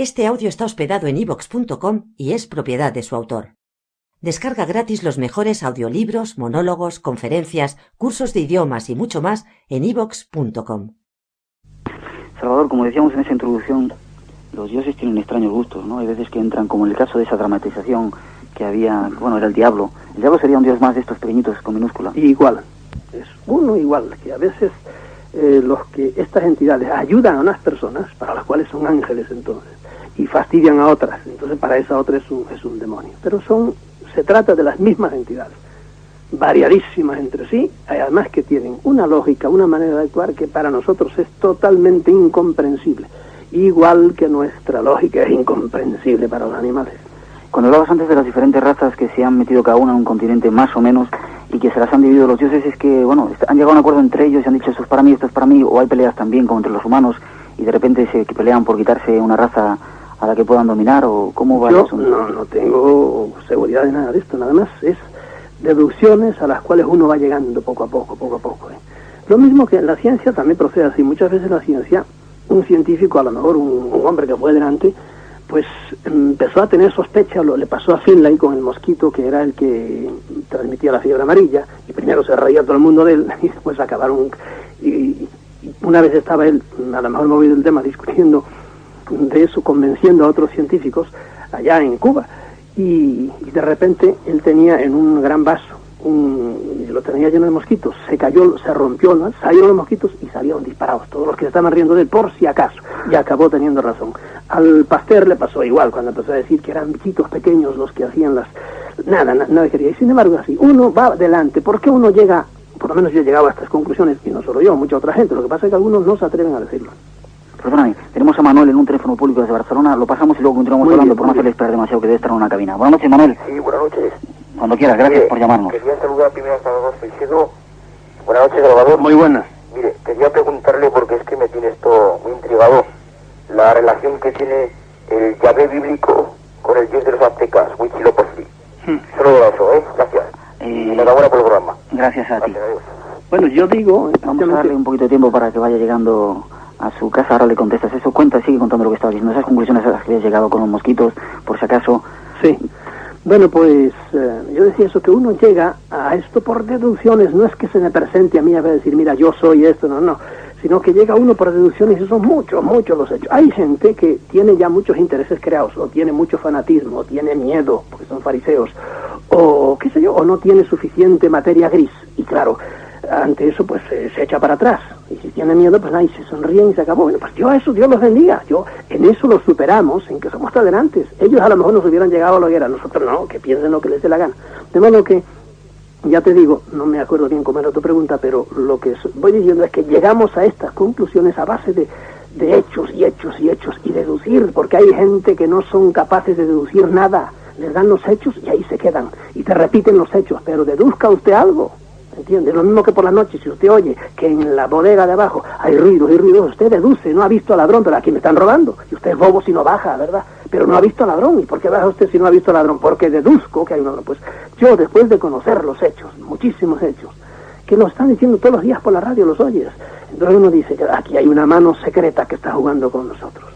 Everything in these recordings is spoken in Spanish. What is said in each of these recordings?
Este audio está hospedado en iVoox.com y es propiedad de su autor. Descarga gratis los mejores audiolibros, monólogos, conferencias, cursos de idiomas y mucho más en iVoox.com. Salvador, como decíamos en esa introducción, los dioses tienen extraños gustos, ¿no? Hay veces que entran, como en el caso de esa dramatización que había, bueno, era el diablo. El diablo sería un dios más de estos pequeñitos con minúscula. Igual, es uno igual, que a veces los que estas entidades ayudan a unas personas, para las cuales son ángeles entonces, y fastidian a otras, entonces para esa otra es un demonio. Pero se trata de las mismas entidades, variadísimas entre sí, además que tienen una lógica, una manera de actuar que para nosotros es totalmente incomprensible, igual que nuestra lógica es incomprensible para los animales. Cuando hablabas antes de las diferentes razas que se han metido cada una en un continente más o menos y que se las han dividido los dioses, es que, bueno, han llegado a un acuerdo entre ellos y han dicho esto es para mí, o hay peleas también como entre los humanos y de repente se pelean por quitarse una raza a la que puedan dominar, o cómo va eso? No tengo seguridad de nada de esto, nada más es deducciones a las cuales uno va llegando poco a poco. Lo mismo que en la ciencia también procede así. Muchas veces la ciencia, un científico, a lo mejor un hombre que fue delante, pues empezó a tener sospecha, le pasó a Finlay con el mosquito que era el que transmitía la fiebre amarilla, y primero se reía todo el mundo de él, y después acabaron, y una vez estaba él, a lo mejor movido el tema, discutiendo de eso, convenciendo a otros científicos allá en Cuba, y de repente él tenía en un gran vaso, lo tenía lleno de mosquitos, se cayó, se rompió, ¿no? Salieron los mosquitos y salieron disparados, todos los que se estaban riendo de él por si acaso, y acabó teniendo razón. Al Pasteur le pasó igual, cuando empezó a decir que eran bichitos pequeños los que hacían nada quería, y sin embargo así, uno va adelante, porque uno llega, por lo menos yo he llegado a estas conclusiones, y no solo yo, mucha otra gente, lo que pasa es que algunos no se atreven a decirlo. Perdóname, tenemos a Manuel en un teléfono público desde Barcelona, lo pasamos y luego continuamos hablando por no hacerle esperar demasiado, que debe estar en una cabina. Buenas noches, Manuel. Sí, buenas noches. Cuando quieras, gracias por llamarnos. Quería saludar primero a Salvador Freixedo. Buenas noches, Salvador. Muy buenas. Mire, quería preguntarle, porque es que me tiene esto muy intrigado, la relación que tiene el Yahvé bíblico con el dios de los aztecas, Huitzilopochtli. Solo de eso, Gracias. Enhorabuena por el programa. Gracias a ti. Gracias, adiós. Bueno, yo digo... Vamos a darle un poquito de tiempo para que vaya llegando a su casa. Ahora le contestas eso. Sigue contando lo que estaba diciendo. Esas conclusiones a las que habías llegado con los mosquitos, por si acaso. Sí. Bueno, pues yo decía eso, que uno llega a esto por deducciones. No es que se me presente a mí a decir, mira, yo soy esto, no. Sino que llega uno por deducciones y son muchos los hechos. Hay gente que tiene ya muchos intereses creados, o tiene mucho fanatismo, o tiene miedo, porque son fariseos, o qué sé yo, o no tiene suficiente materia gris. Y claro, ante eso pues se echa para atrás, y si tiene miedo pues ahí se sonríen y se acabó. Bueno, pues Dios los bendiga, en eso los superamos, en que somos tolerantes. Ellos a lo mejor nos hubieran llegado a lo que era, nosotros no, que piensen lo que les dé la gana. De modo que, ya te digo, no me acuerdo bien cómo era tu pregunta, pero lo que voy diciendo es que llegamos a estas conclusiones a base de hechos y deducir, porque hay gente que no son capaces de deducir nada, les dan los hechos y ahí se quedan, y te repiten los hechos, pero deduzca usted algo. ¿Entiende? Lo mismo que por la noche, si usted oye que en la bodega de abajo hay ruidos, usted deduce, no ha visto al ladrón, pero aquí me están robando, y usted es bobo si no baja, ¿verdad? Pero no ha visto al ladrón. ¿Y por qué baja usted si no ha visto al ladrón? Porque deduzco que hay un ladrón. Pues yo, después de conocer los hechos, muchísimos hechos, que nos están diciendo todos los días por la radio, los oyes, entonces uno dice que aquí hay una mano secreta que está jugando con nosotros.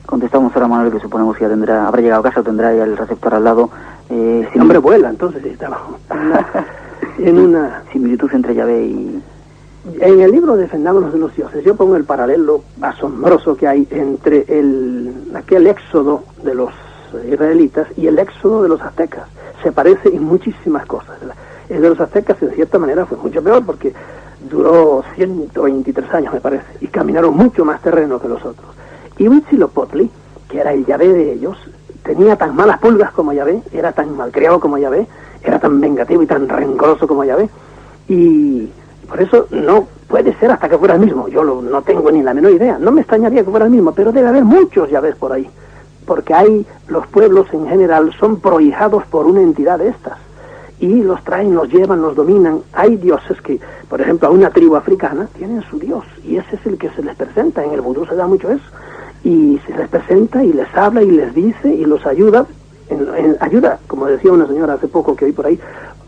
Contestamos ahora a Manuel, que suponemos que ya habrá llegado a casa o tendrá ya el receptor al lado. El hombre vuela, entonces estaba en una similitud entre Yahvé y... En el libro Defendámonos de los dioses, yo pongo el paralelo asombroso que hay entre aquel éxodo de los israelitas y el éxodo de los aztecas. Se parece en muchísimas cosas. El de los aztecas, en cierta manera, fue mucho peor porque duró 123 años, me parece, y caminaron mucho más terreno que los otros. Y Huitzilopochtli, que era el Yahvé de ellos, tenía tan malas pulgas como Yahvé, era tan malcriado como Yahvé, era tan vengativo y tan rencoroso como Yahvé, y por eso no puede ser hasta que fuera el mismo. Yo no tengo ni la menor idea, no me extrañaría que fuera el mismo, pero debe haber muchos Yahvés por ahí, porque los pueblos en general son prohijados por una entidad de estas, y los traen, los llevan, los dominan. Hay dioses que, por ejemplo, a una tribu africana tienen su dios, y ese es el que se les presenta. En el vudú se da mucho eso, y se les presenta y les habla y les dice y los ayuda, ayuda, como decía una señora hace poco que oí por ahí,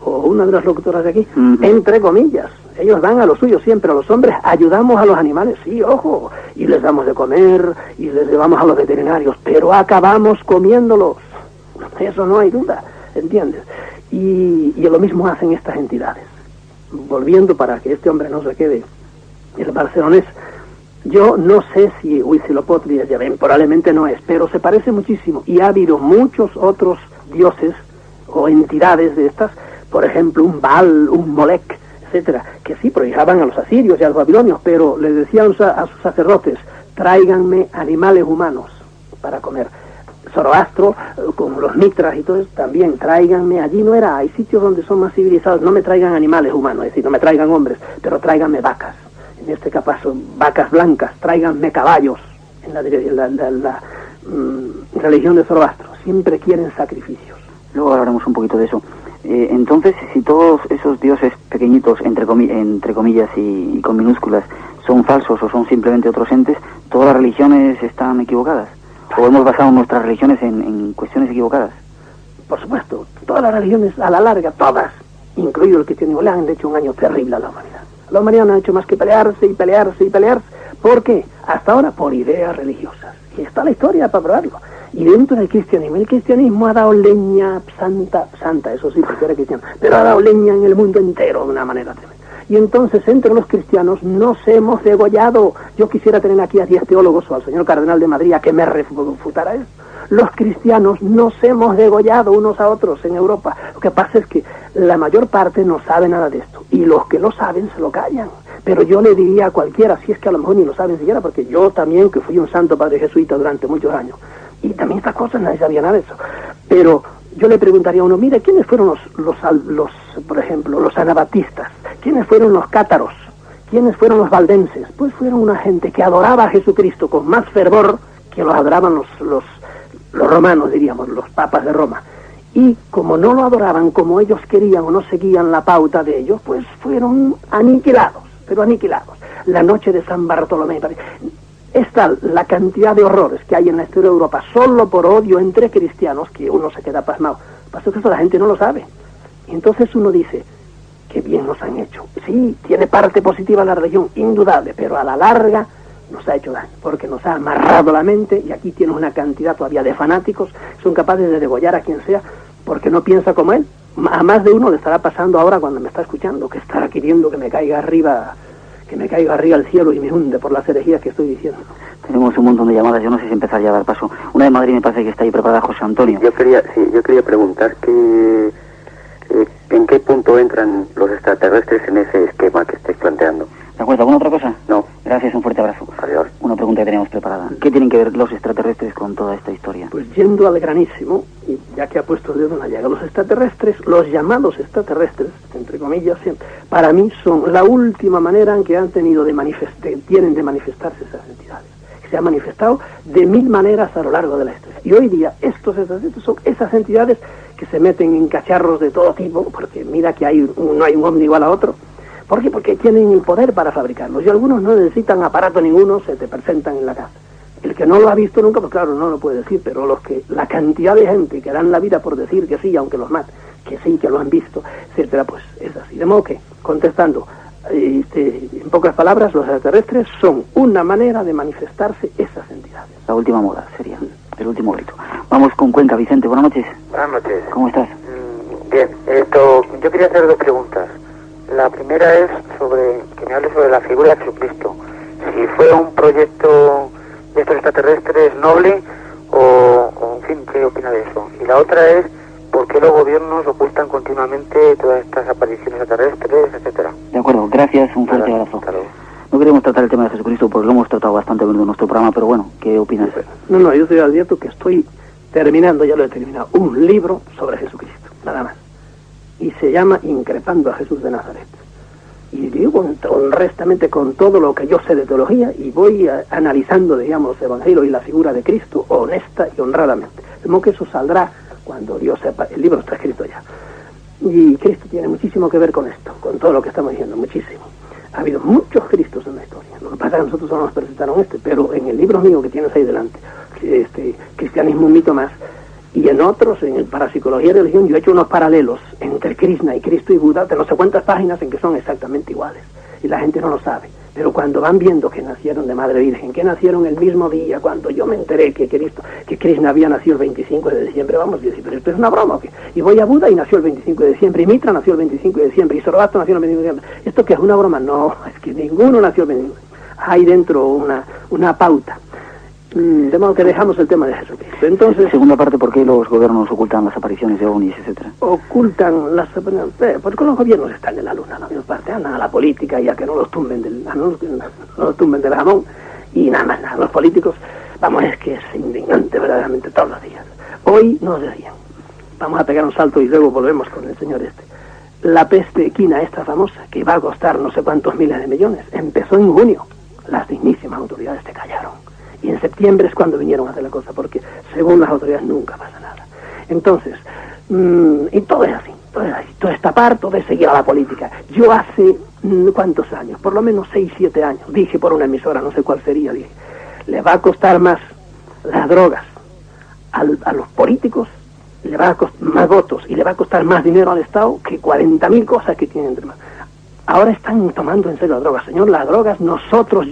o una de las locutoras de aquí, Ujú. entre comillas. Ellos dan a lo suyo siempre, a los hombres ayudamos a los animales, sí, ojo, y les damos de comer, y les llevamos a los veterinarios, pero acabamos comiéndolos. Eso no hay duda, ¿entiendes? Y lo mismo hacen estas entidades. Volviendo para que este hombre no se quede, el barcelonés, yo no sé si Huitzilopochtli es Yahvé, probablemente no es, pero se parece muchísimo, y ha habido muchos otros dioses o entidades de estas, por ejemplo, un Baal, un Molec, etcétera, que sí prohijaban a los asirios y a los babilonios, pero les decían a sus sacerdotes, tráiganme animales humanos para comer. Zoroastro, con los mitras y todo eso, también tráiganme, allí no era, hay sitios donde son más civilizados, no me traigan animales humanos, es decir, no me traigan hombres, pero tráiganme vacas, en este caso vacas blancas, tráiganme caballos, en la religión de Zoroastro, siempre quieren sacrificios. Luego hablaremos un poquito de eso. Entonces, si todos esos dioses pequeñitos, entre comillas y con minúsculas, son falsos o son simplemente otros entes, ¿todas las religiones están equivocadas? ¿O hemos basado nuestras religiones en cuestiones equivocadas? Por supuesto, todas las religiones, a la larga, todas, incluido el cristianismo, le han hecho un año terrible a la humanidad. La humanidad no ha hecho más que pelearse y pelearse y pelearse. ¿Por qué? Hasta ahora por ideas religiosas. Y está la historia para probarlo. Y dentro del cristianismo, el cristianismo ha dado leña santa, eso sí, porque era cristiano, pero ha dado leña en el mundo entero de una manera tremenda. Y entonces entre los cristianos nos hemos degollado. Yo quisiera tener aquí a 10 teólogos o al señor cardenal de Madrid a que me refutara eso. Los cristianos nos hemos degollado unos a otros en Europa. Lo que pasa es que la mayor parte no sabe nada de esto. Y los que lo saben se lo callan. Pero yo le diría a cualquiera, si es que a lo mejor ni lo saben siquiera, porque yo también, que fui un santo padre jesuita durante muchos años, y también estas cosas nadie sabía nada de eso. Pero yo le preguntaría a uno, mire, ¿quiénes fueron los por ejemplo, los anabatistas? ¿Quiénes fueron los cátaros? ¿Quiénes fueron los valdenses? Pues fueron una gente que adoraba a Jesucristo con más fervor que los adoraban los romanos, diríamos, los papas de Roma. Y como no lo adoraban como ellos querían o no seguían la pauta de ellos, pues fueron aniquilados, pero aniquilados. La noche de San Bartolomé, es tal la cantidad de horrores que hay en la historia de Europa solo por odio entre cristianos que uno se queda pasmado. Pasa que eso la gente no lo sabe. Y entonces uno dice, qué bien nos han hecho. Sí, tiene parte positiva la religión, indudable, pero a la larga nos ha hecho daño, porque nos ha amarrado la mente, y aquí tienes una cantidad todavía de fanáticos, son capaces de degollar a quien sea, porque no piensa como él. A más de uno le estará pasando ahora cuando me está escuchando, que estará queriendo que me caiga arriba al cielo y me hunde por las herejías que estoy diciendo. Tenemos un montón de llamadas, yo no sé si empezar ya a dar paso. Una de Madrid me parece que está ahí preparada, José Antonio. Yo quería preguntar en qué punto entran los extraterrestres en ese esquema que estáis planteando. ¿De acuerdo? ¿Alguna otra cosa? No. Gracias, un fuerte abrazo. Adiós. Una pregunta que teníamos preparada. ¿Qué tienen que ver los extraterrestres con toda esta historia? Pues yendo al granísimo, y ya que ha puesto el dedo en la llaga, los extraterrestres, los llamados extraterrestres, entre comillas, para mí son la última manera en que tienen de manifestarse esas entidades. Se ha manifestado de 1000 maneras a lo largo de la historia. Y hoy día estos extraterrestres son esas entidades que se meten en cacharros de todo tipo, porque mira que no hay un hombre igual a otro. ¿Por qué? Porque tienen el poder para fabricarlos, y algunos no necesitan aparato ninguno, se te presentan en la casa. El que no lo ha visto nunca, pues claro, no lo puede decir, pero la cantidad de gente que dan la vida por decir que sí, aunque los maten, que sí, que lo han visto, etcétera, pues es así. De modo que, contestando, en pocas palabras, los extraterrestres son una manera de manifestarse esas entidades. La última moda sería, el último grito. Vamos con Cuenca, Vicente, buenas noches. Buenas noches. ¿Cómo estás? Bien, yo quería hacer 2 preguntas. La primera es que me hable sobre la figura de Jesucristo. Si fue un proyecto de estos extraterrestres noble o en fin, ¿qué opina de eso? Y la otra es, ¿por qué los gobiernos ocultan continuamente todas estas apariciones extraterrestres, etcétera? De acuerdo, gracias, un fuerte abrazo. Hasta luego. No queremos tratar el tema de Jesucristo porque lo hemos tratado bastante en nuestro programa, pero bueno, ¿qué opinas? No, yo te advierto que estoy terminando, ya lo he terminado, un libro sobre Jesucristo, nada más. Y se llama Increpando a Jesús de Nazaret. Y digo honestamente con todo lo que yo sé de teología, y voy analizando, digamos, el Evangelio y la figura de Cristo honesta y honradamente. De modo que eso saldrá cuando Dios sepa, el libro está escrito ya. Y Cristo tiene muchísimo que ver con esto, con todo lo que estamos diciendo, muchísimo. Ha habido muchos Cristos en la historia. Lo que pasa es que nosotros solo nos presentaron pero en el libro mío que tienes ahí delante, Cristianismo, un mito más, Y en otros, en el Parapsicología y Religión, yo he hecho unos paralelos entre Krishna y Cristo y Buda de no sé cuántas páginas en que son exactamente iguales. Y la gente no lo sabe. Pero cuando van viendo que nacieron de Madre Virgen, que nacieron el mismo día, cuando yo me enteré que Krishna había nacido el 25 de diciembre, vamos a decir, pero esto es una broma, ¿o qué? Y voy a Buda y nació el 25 de diciembre, y Mitra nació el 25 de diciembre, y Zoroastro nació el 25 de diciembre. ¿Esto qué es una broma? No, es que ninguno nació el 25 de diciembre. Hay dentro una pauta. De modo que dejamos el tema de Jesucristo. Entonces, segunda parte, ¿por qué los gobiernos ocultan las apariciones de ovnis, etcétera? Ocultan las apariciones, porque los gobiernos están en la luna, la misma parte, andan a la política y a que no los tumben del jamón, y nada más, nada, los políticos, vamos, es que es indignante verdaderamente todos los días. Hoy nos decían, vamos a pegar un salto y luego volvemos con el señor este. La peste equina esta famosa, que va a costar no sé cuántos miles de millones, empezó en junio. Las dignísimas autoridades se callaron. Y en septiembre es cuando vinieron a hacer la cosa, porque según las autoridades nunca pasa nada. Entonces, y todo es así, todo es tapar, todo es seguir a la política. Yo hace, ¿cuántos años? Por lo menos 6, 7 años, dije por una emisora, no sé cuál sería, dije, le va a costar más las drogas a los políticos, le va a costar más votos y le va a costar más dinero al Estado que 40.000 cosas que tienen entre manos. Ahora están tomando en serio las drogas, señor, las drogas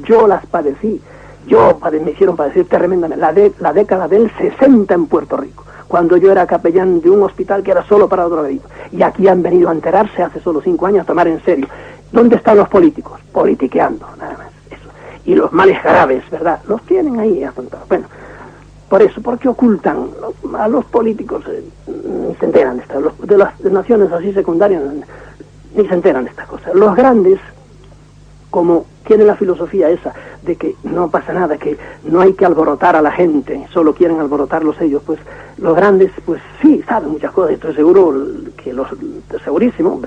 yo las padecí. Me hicieron padecer tremendamente. La década del 60 en Puerto Rico, cuando yo era capellán de un hospital que era solo para drogadictos. Y aquí han venido a enterarse hace solo 5 años a tomar en serio. ¿Dónde están los políticos? Politiqueando, nada más. Eso. Y los males graves, ¿verdad? Los tienen ahí afrontados. Bueno, por eso, porque ocultan a los políticos, ni se enteran de estas, de las naciones así secundarias, ni se enteran de estas cosas. Los grandes, como tienen la filosofía esa de que no pasa nada, que no hay que alborotar a la gente, solo quieren alborotarlos ellos, pues los grandes, pues sí, saben muchas cosas, estoy seguro que segurísimo,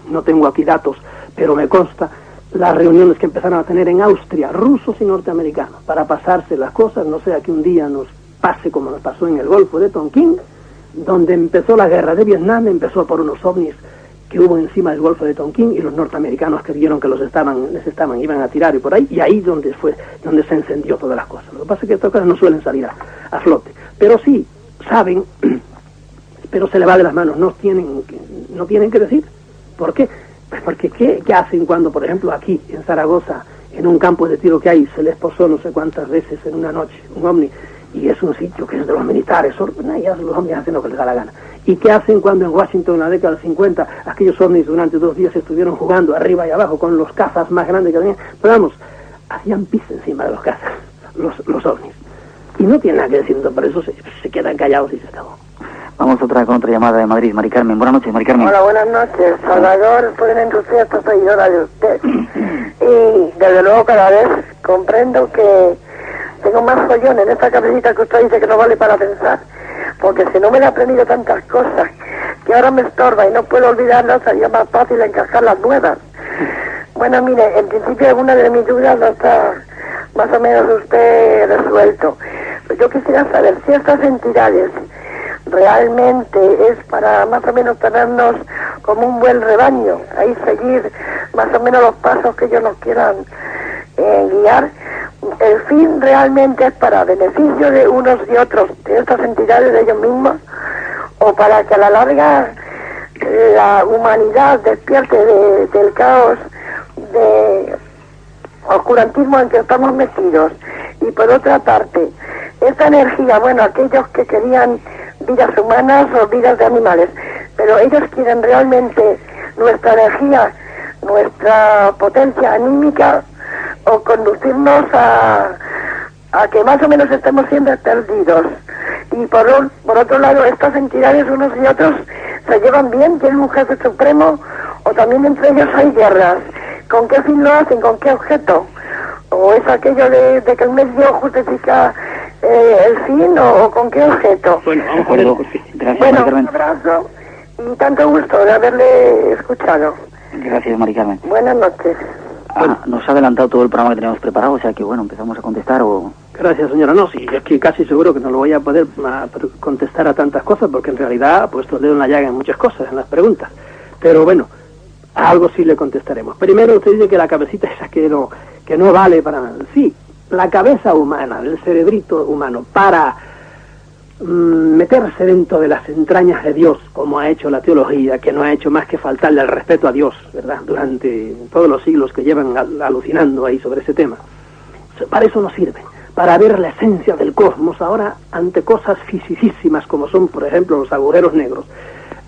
no tengo aquí datos, pero me consta las reuniones que empezaron a tener en Austria, rusos y norteamericanos, para pasarse las cosas, no sea que un día nos pase como nos pasó en el Golfo de Tonquín, donde empezó la guerra de Vietnam, empezó por unos ovnis que hubo encima del Golfo de Tonquín, y los norteamericanos que vieron que iban a tirar y por ahí, y ahí donde se encendió todas las cosas. Lo que pasa es que estas cosas no suelen salir a flote, pero sí saben, pero se le va de las manos, no tienen que decir. ¿Por qué? Pues porque ¿qué hacen cuando, por ejemplo, aquí en Zaragoza, en un campo de tiro que hay, se les posó no sé cuántas veces en una noche un ovni, y es un sitio que es de los militares, ya los ovnis hacen lo que les da la gana? ¿Y qué hacen cuando en Washington en la década del 50 aquellos ovnis durante 2 días estuvieron jugando arriba y abajo con los cazas más grandes que tenían? Pero vamos, hacían pis encima de los cazas, los ovnis. Y no tienen nada que decir, por eso se quedan callados y se acabó. Vamos con otra llamada de Madrid, Mari Carmen. Buenas noches, Mari Carmen. Hola, buenas noches. Salvador, soy una entusiasta seguidora de usted. Y desde luego cada vez comprendo que tengo más follón en esta cabecita que usted dice que no vale para pensar, porque si no me he aprendido tantas cosas que ahora me estorba y no puedo olvidarlas, sería más fácil encajar las nuevas. Bueno, mire, en principio alguna de mis dudas no está más o menos usted resuelto. Pues yo quisiera saber si estas entidades realmente es para más o menos tenernos como un buen rebaño, ahí seguir más o menos los pasos que ellos nos quieran guiar. El fin realmente es para beneficio de unos y otros, de estas entidades, de ellos mismos, o para que a la larga la humanidad despierte del caos, de oscurantismo en que estamos metidos. Y por otra parte, esta energía, bueno, aquellos que querían vidas humanas o vidas de animales, pero ellos quieren realmente nuestra energía, nuestra potencia anímica, o conducirnos a que más o menos estemos siempre perdidos. Y por otro lado, estas entidades unos y otros se llevan bien, tienen un jefe supremo, o también entre ellos hay guerras. ¿Con qué fin lo hacen? ¿Con qué objeto? ¿O es aquello de que el medio justifica el fin, o con qué objeto? Bueno, vamos a ver. Gracias, Bueno, Mari Carmen. un abrazo y tanto gusto de haberle escuchado. Gracias, Mari Carmen. Buenas noches. Nos ha adelantado todo el programa que teníamos preparado, o sea que bueno, empezamos a contestar o... Gracias, señora. No, sí, es que casi seguro que no lo voy a poder contestar a tantas cosas, porque en realidad ha puesto el dedo en la llaga en muchas cosas, en las preguntas. Pero bueno, a algo sí le contestaremos. Primero, usted dice que la cabecita esa que no vale para... Sí, la cabeza humana, el cerebrito humano, para meterse dentro de las entrañas de Dios, como ha hecho la teología, que no ha hecho más que faltarle el respeto a Dios, ¿verdad?, durante todos los siglos que llevan alucinando ahí sobre ese tema. Para eso nos sirve, para ver la esencia del cosmos ahora ante cosas fisicísimas como son, por ejemplo, los agujeros negros.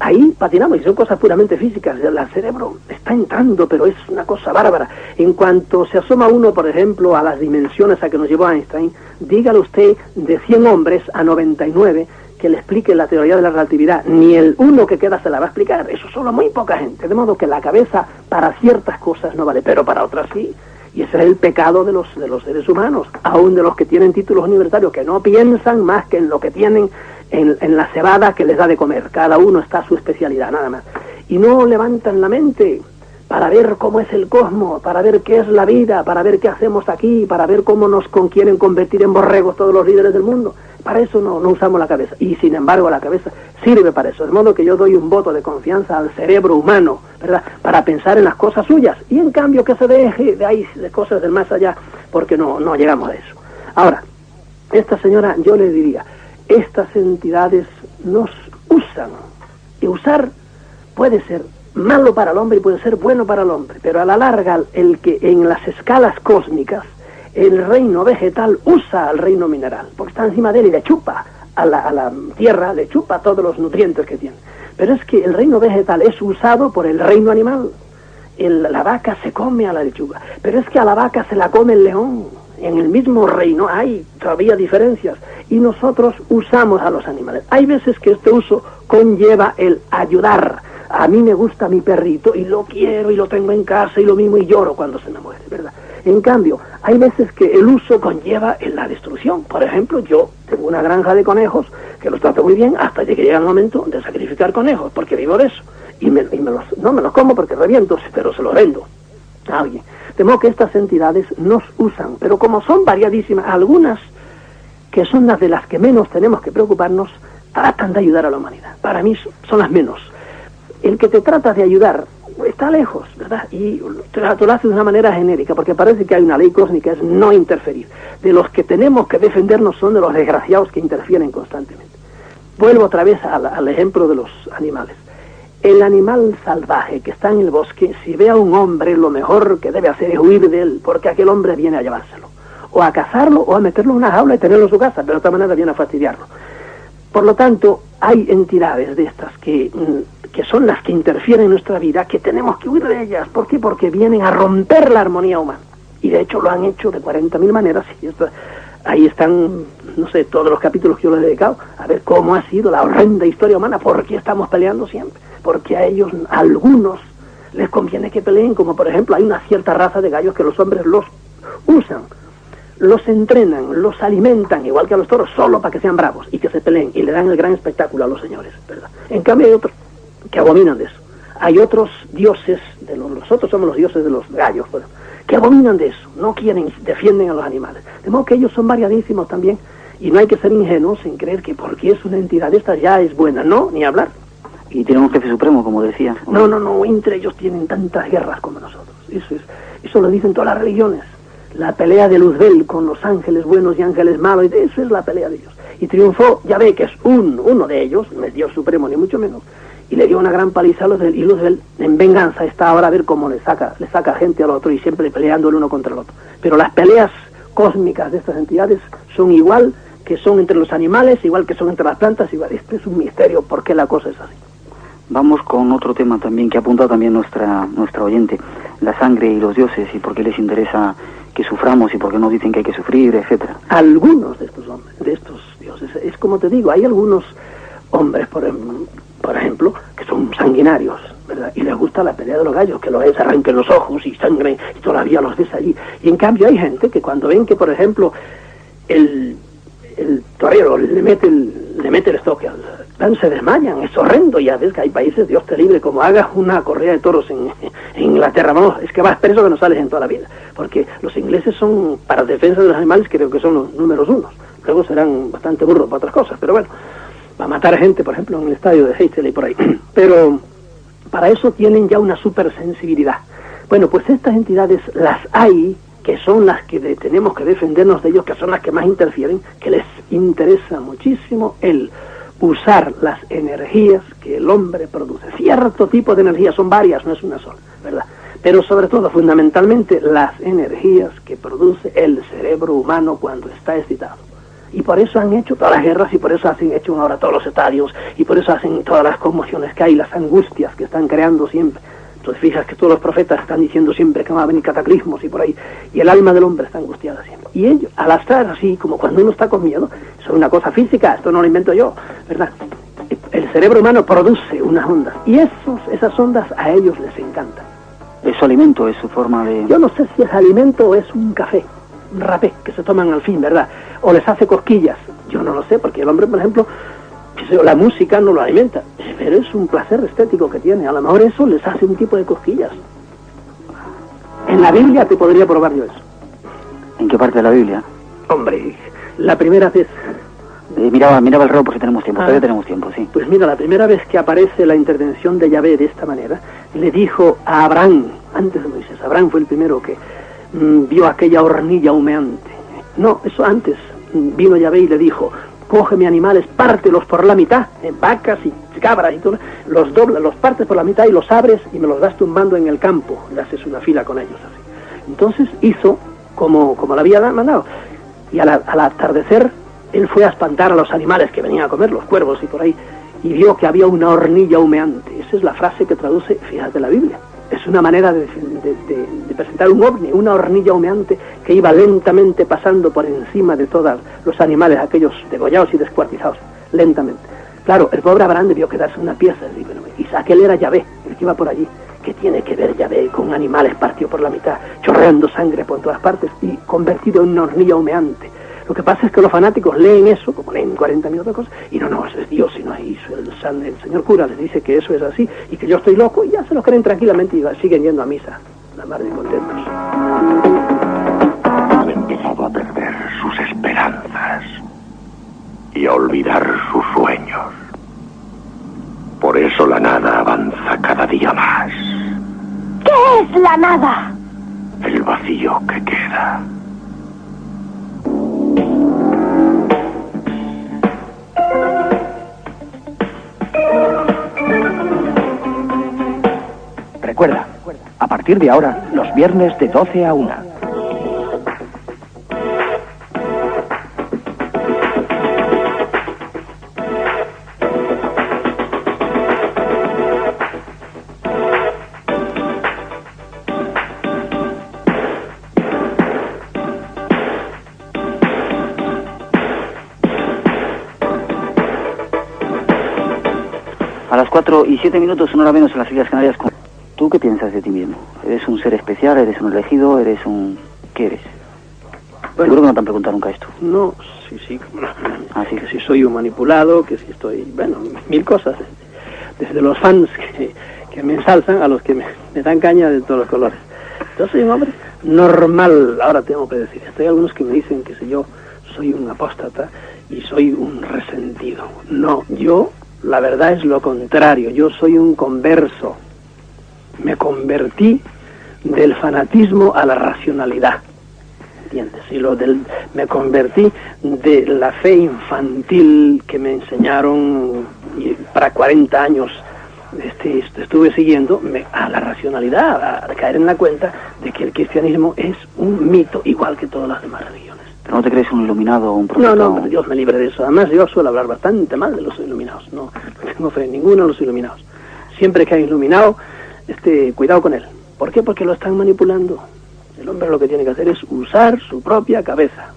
Ahí patinamos y son cosas puramente físicas. El cerebro está entrando, pero es una cosa bárbara. En cuanto se asoma uno, por ejemplo, a las dimensiones a que nos llevó Einstein, dígale usted de 100 hombres a 99 que le explique la teoría de la relatividad. Ni el uno que queda se la va a explicar. Eso solo muy poca gente. De modo que la cabeza para ciertas cosas no vale, pero para otras sí. Y ese es el pecado de los seres humanos, aún de los que tienen títulos universitarios, que no piensan más que en lo que tienen en la cebada que les da de comer. Cada uno está a su especialidad, nada más. Y no levantan la mente para ver cómo es el cosmos, para ver qué es la vida, para ver qué hacemos aquí, para ver cómo nos quieren convertir en borregos todos los líderes del mundo. Para eso no usamos la cabeza. Y sin embargo la cabeza sirve para eso. De modo que yo doy un voto de confianza al cerebro humano, ¿verdad?, para pensar en las cosas suyas. Y en cambio que se deje de ahí, de cosas del más allá, porque no llegamos a eso. Ahora, esta señora, yo le diría, estas entidades nos usan. Y usar puede ser malo para el hombre y puede ser bueno para el hombre, pero a la larga el que en las escalas cósmicas el reino vegetal usa al reino mineral, porque está encima de él y le chupa a la tierra, le chupa todos los nutrientes que tiene. Pero es que el reino vegetal es usado por el reino animal. La vaca se come a la lechuga, pero es que a la vaca se la come el león. En el mismo reino hay todavía diferencias y nosotros usamos a los animales. Hay veces que este uso conlleva el ayudar. A mí me gusta mi perrito y lo quiero y lo tengo en casa y lo mismo y lloro cuando se me muere, ¿verdad? En cambio, hay veces que el uso conlleva en la destrucción. Por ejemplo, yo tengo una granja de conejos que los trato muy bien hasta que llega el momento de sacrificar conejos, porque vivo de eso. Y no me los como porque reviento, pero se los vendo a alguien. De modo que estas entidades nos usan, pero como son variadísimas, algunas que son las de las que menos tenemos que preocuparnos, tratan de ayudar a la humanidad. Para mí son las menos. El que te trata de ayudar está lejos, ¿verdad? Y te lo hace de una manera genérica, porque parece que hay una ley cósmica, es no interferir. De los que tenemos que defendernos son de los desgraciados que interfieren constantemente. Vuelvo otra vez al ejemplo de los animales. El animal salvaje que está en el bosque, si ve a un hombre, lo mejor que debe hacer es huir de él, porque aquel hombre viene a llevárselo. O a cazarlo, o a meterlo en una jaula y tenerlo en su casa, pero de otra manera viene a fastidiarlo. Por lo tanto, hay entidades de estas que son las que interfieren en nuestra vida, que tenemos que huir de ellas. ¿Por qué? Porque vienen a romper la armonía humana. Y de hecho lo han hecho de 40.000 maneras. Y ahí están, no sé, todos los capítulos que yo les he dedicado a ver cómo ha sido la horrenda historia humana. ¿Por qué estamos peleando siempre? Porque a ellos, a algunos, les conviene que peleen, como por ejemplo hay una cierta raza de gallos que los hombres los usan, los entrenan, los alimentan, igual que a los toros, solo para que sean bravos y que se peleen y le dan el gran espectáculo a los señores, ¿verdad? En cambio hay otros que abominan de eso. Hay otros dioses, nosotros somos los dioses de los gallos, bueno, que abominan de eso, no quieren, defienden a los animales. De modo que ellos son variadísimos también, y no hay que ser ingenuos en creer que porque es una entidad de estas ya es buena, no, ni hablar. Y tienen un jefe supremo, como decía. No, entre ellos tienen tantas guerras como nosotros. Eso lo dicen todas las religiones. La pelea de Luzbel con los ángeles buenos y ángeles malos, y eso es la pelea de ellos. Y triunfó, ya ve que es uno de ellos, no es Dios supremo ni mucho menos, y le dio una gran paliza a Luzbel, y Luzbel en venganza está ahora a ver cómo le saca gente al otro y siempre peleando el uno contra el otro. Pero las peleas cósmicas de estas entidades son igual que son entre los animales, igual que son entre las plantas, igual. Este es un misterio, ¿por qué la cosa es así? Vamos con otro tema también que ha apuntado también nuestra oyente, la sangre y los dioses, y por qué les interesa que suframos y por qué nos dicen que hay que sufrir, etcétera. Algunos de estos hombres, de estos dioses, es como te digo, hay algunos hombres, por ejemplo, que son sanguinarios, ¿verdad? Y les gusta la pelea de los gallos, que los ves, arranquen los ojos y sangre, y todavía los ves allí. Y en cambio hay gente que cuando ven que, por ejemplo, el torero le mete el estoque al plan, se desmayan, es horrendo. Ya ves que hay países, Dios te libre, como hagas una corrida de toros en Inglaterra, vamos, es que vas preso que no sales en toda la vida, porque los ingleses son, para defensa de los animales, creo que son los números unos, luego serán bastante burros para otras cosas, pero bueno, va a matar gente, por ejemplo, en el estadio de Heysel y por ahí, pero para eso tienen ya una supersensibilidad. Bueno, pues estas entidades las hay que son las que tenemos que defendernos de ellos, que son las que más interfieren, que les interesa muchísimo el usar las energías que el hombre produce. Cierto tipo de energías, son varias, no es una sola, ¿verdad? Pero sobre todo, fundamentalmente, las energías que produce el cerebro humano cuando está excitado. Y por eso han hecho todas las guerras, y por eso han hecho ahora todos los estadios, y por eso hacen todas las conmociones que hay, las angustias que están creando siempre. Entonces fijas que todos los profetas están diciendo siempre que van a venir cataclismos y por ahí, y el alma del hombre está angustiada siempre. Y ellos, al estar así, como cuando uno está con miedo, eso es una cosa física, esto no lo invento yo, ¿verdad? El cerebro humano produce unas ondas, y esas ondas a ellos les encantan. Es su alimento, es su forma de... Yo no sé si es alimento o es un café, un rapé que se toman al fin, ¿verdad? O les hace cosquillas, yo no lo sé, porque el hombre, por ejemplo, la música no lo alimenta, pero es un placer estético que tiene, a lo mejor eso les hace un tipo de cosquillas. En la Biblia te podría probar yo eso. ¿En qué parte de la Biblia? Hombre, la primera vez... Miraba el reloj porque tenemos tiempo, todavía tenemos tiempo, sí. Pues mira, la primera vez que aparece la intervención de Yahvé de esta manera, le dijo a Abraham, antes de Moisés, Abraham fue el primero que vio aquella hornilla humeante. No, eso antes, vino Yahvé y le dijo, cógeme animales, pártelos por la mitad, vacas y cabras y todo, los doblas, los partes por la mitad y los abres y me los vas tumbando en el campo, le haces una fila con ellos así. Entonces hizo como le había mandado, y al atardecer él fue a espantar a los animales que venían a comer, los cuervos y por ahí, y vio que había una hornilla humeante. Esa es la frase que traduce, fíjate, la Biblia. Es una manera de presentar un ovni, una hornilla humeante que iba lentamente pasando por encima de todos los animales, aquellos degollados y descuartizados, lentamente. Claro, el pobre Abraham debió quedarse una pieza, y aquel era Yahvé, el que iba por allí. ¿Qué tiene que ver Yahvé con animales partidos por la mitad, chorreando sangre por todas partes y convertido en una hornilla humeante? Lo que pasa es que los fanáticos leen eso, como leen 40.000 otras cosas, y no, eso es Dios, y no ahí el señor cura les dice que eso es así, y que yo estoy loco, y ya se lo creen tranquilamente y siguen yendo a misa, la mar de contentos. Han empezado a perder sus esperanzas y a olvidar sus sueños. Por eso la nada avanza cada día más. ¿Qué es la nada? El vacío que queda. Recuerda, a partir de ahora, los viernes de 12 a 1. A las 4:07, una hora menos en las Islas Canarias. ¿Tú qué piensas de ti mismo? ¿Eres un ser especial? ¿Eres un elegido? ¿Eres un...? ¿Qué eres? Bueno, seguro que no te han preguntado nunca esto. No, sí, como no. ¿Sí? Que si soy un manipulado, que si estoy... Bueno, mil cosas. Desde los fans que me ensalzan a los que me dan caña de todos los colores. Yo soy un hombre normal, ahora tengo que decir. Hay algunos que me dicen que si yo soy un apóstata y soy un resentido. No, yo, la verdad es lo contrario. Yo soy un converso. Me convertí del fanatismo a la racionalidad, ¿entiendes? Y me convertí de la fe infantil que me enseñaron y para 40 años estuve siguiendo a la racionalidad, a caer en la cuenta de que el cristianismo es un mito igual que todas las demás religiones. ¿Pero no te crees un iluminado o un profeta? No, Dios me libre de eso. Además yo suelo hablar bastante mal de los iluminados. No tengo fe en ninguno de los iluminados. Siempre que hay iluminado, cuidado con él. ¿Por qué? Porque lo están manipulando. El hombre lo que tiene que hacer es usar su propia cabeza.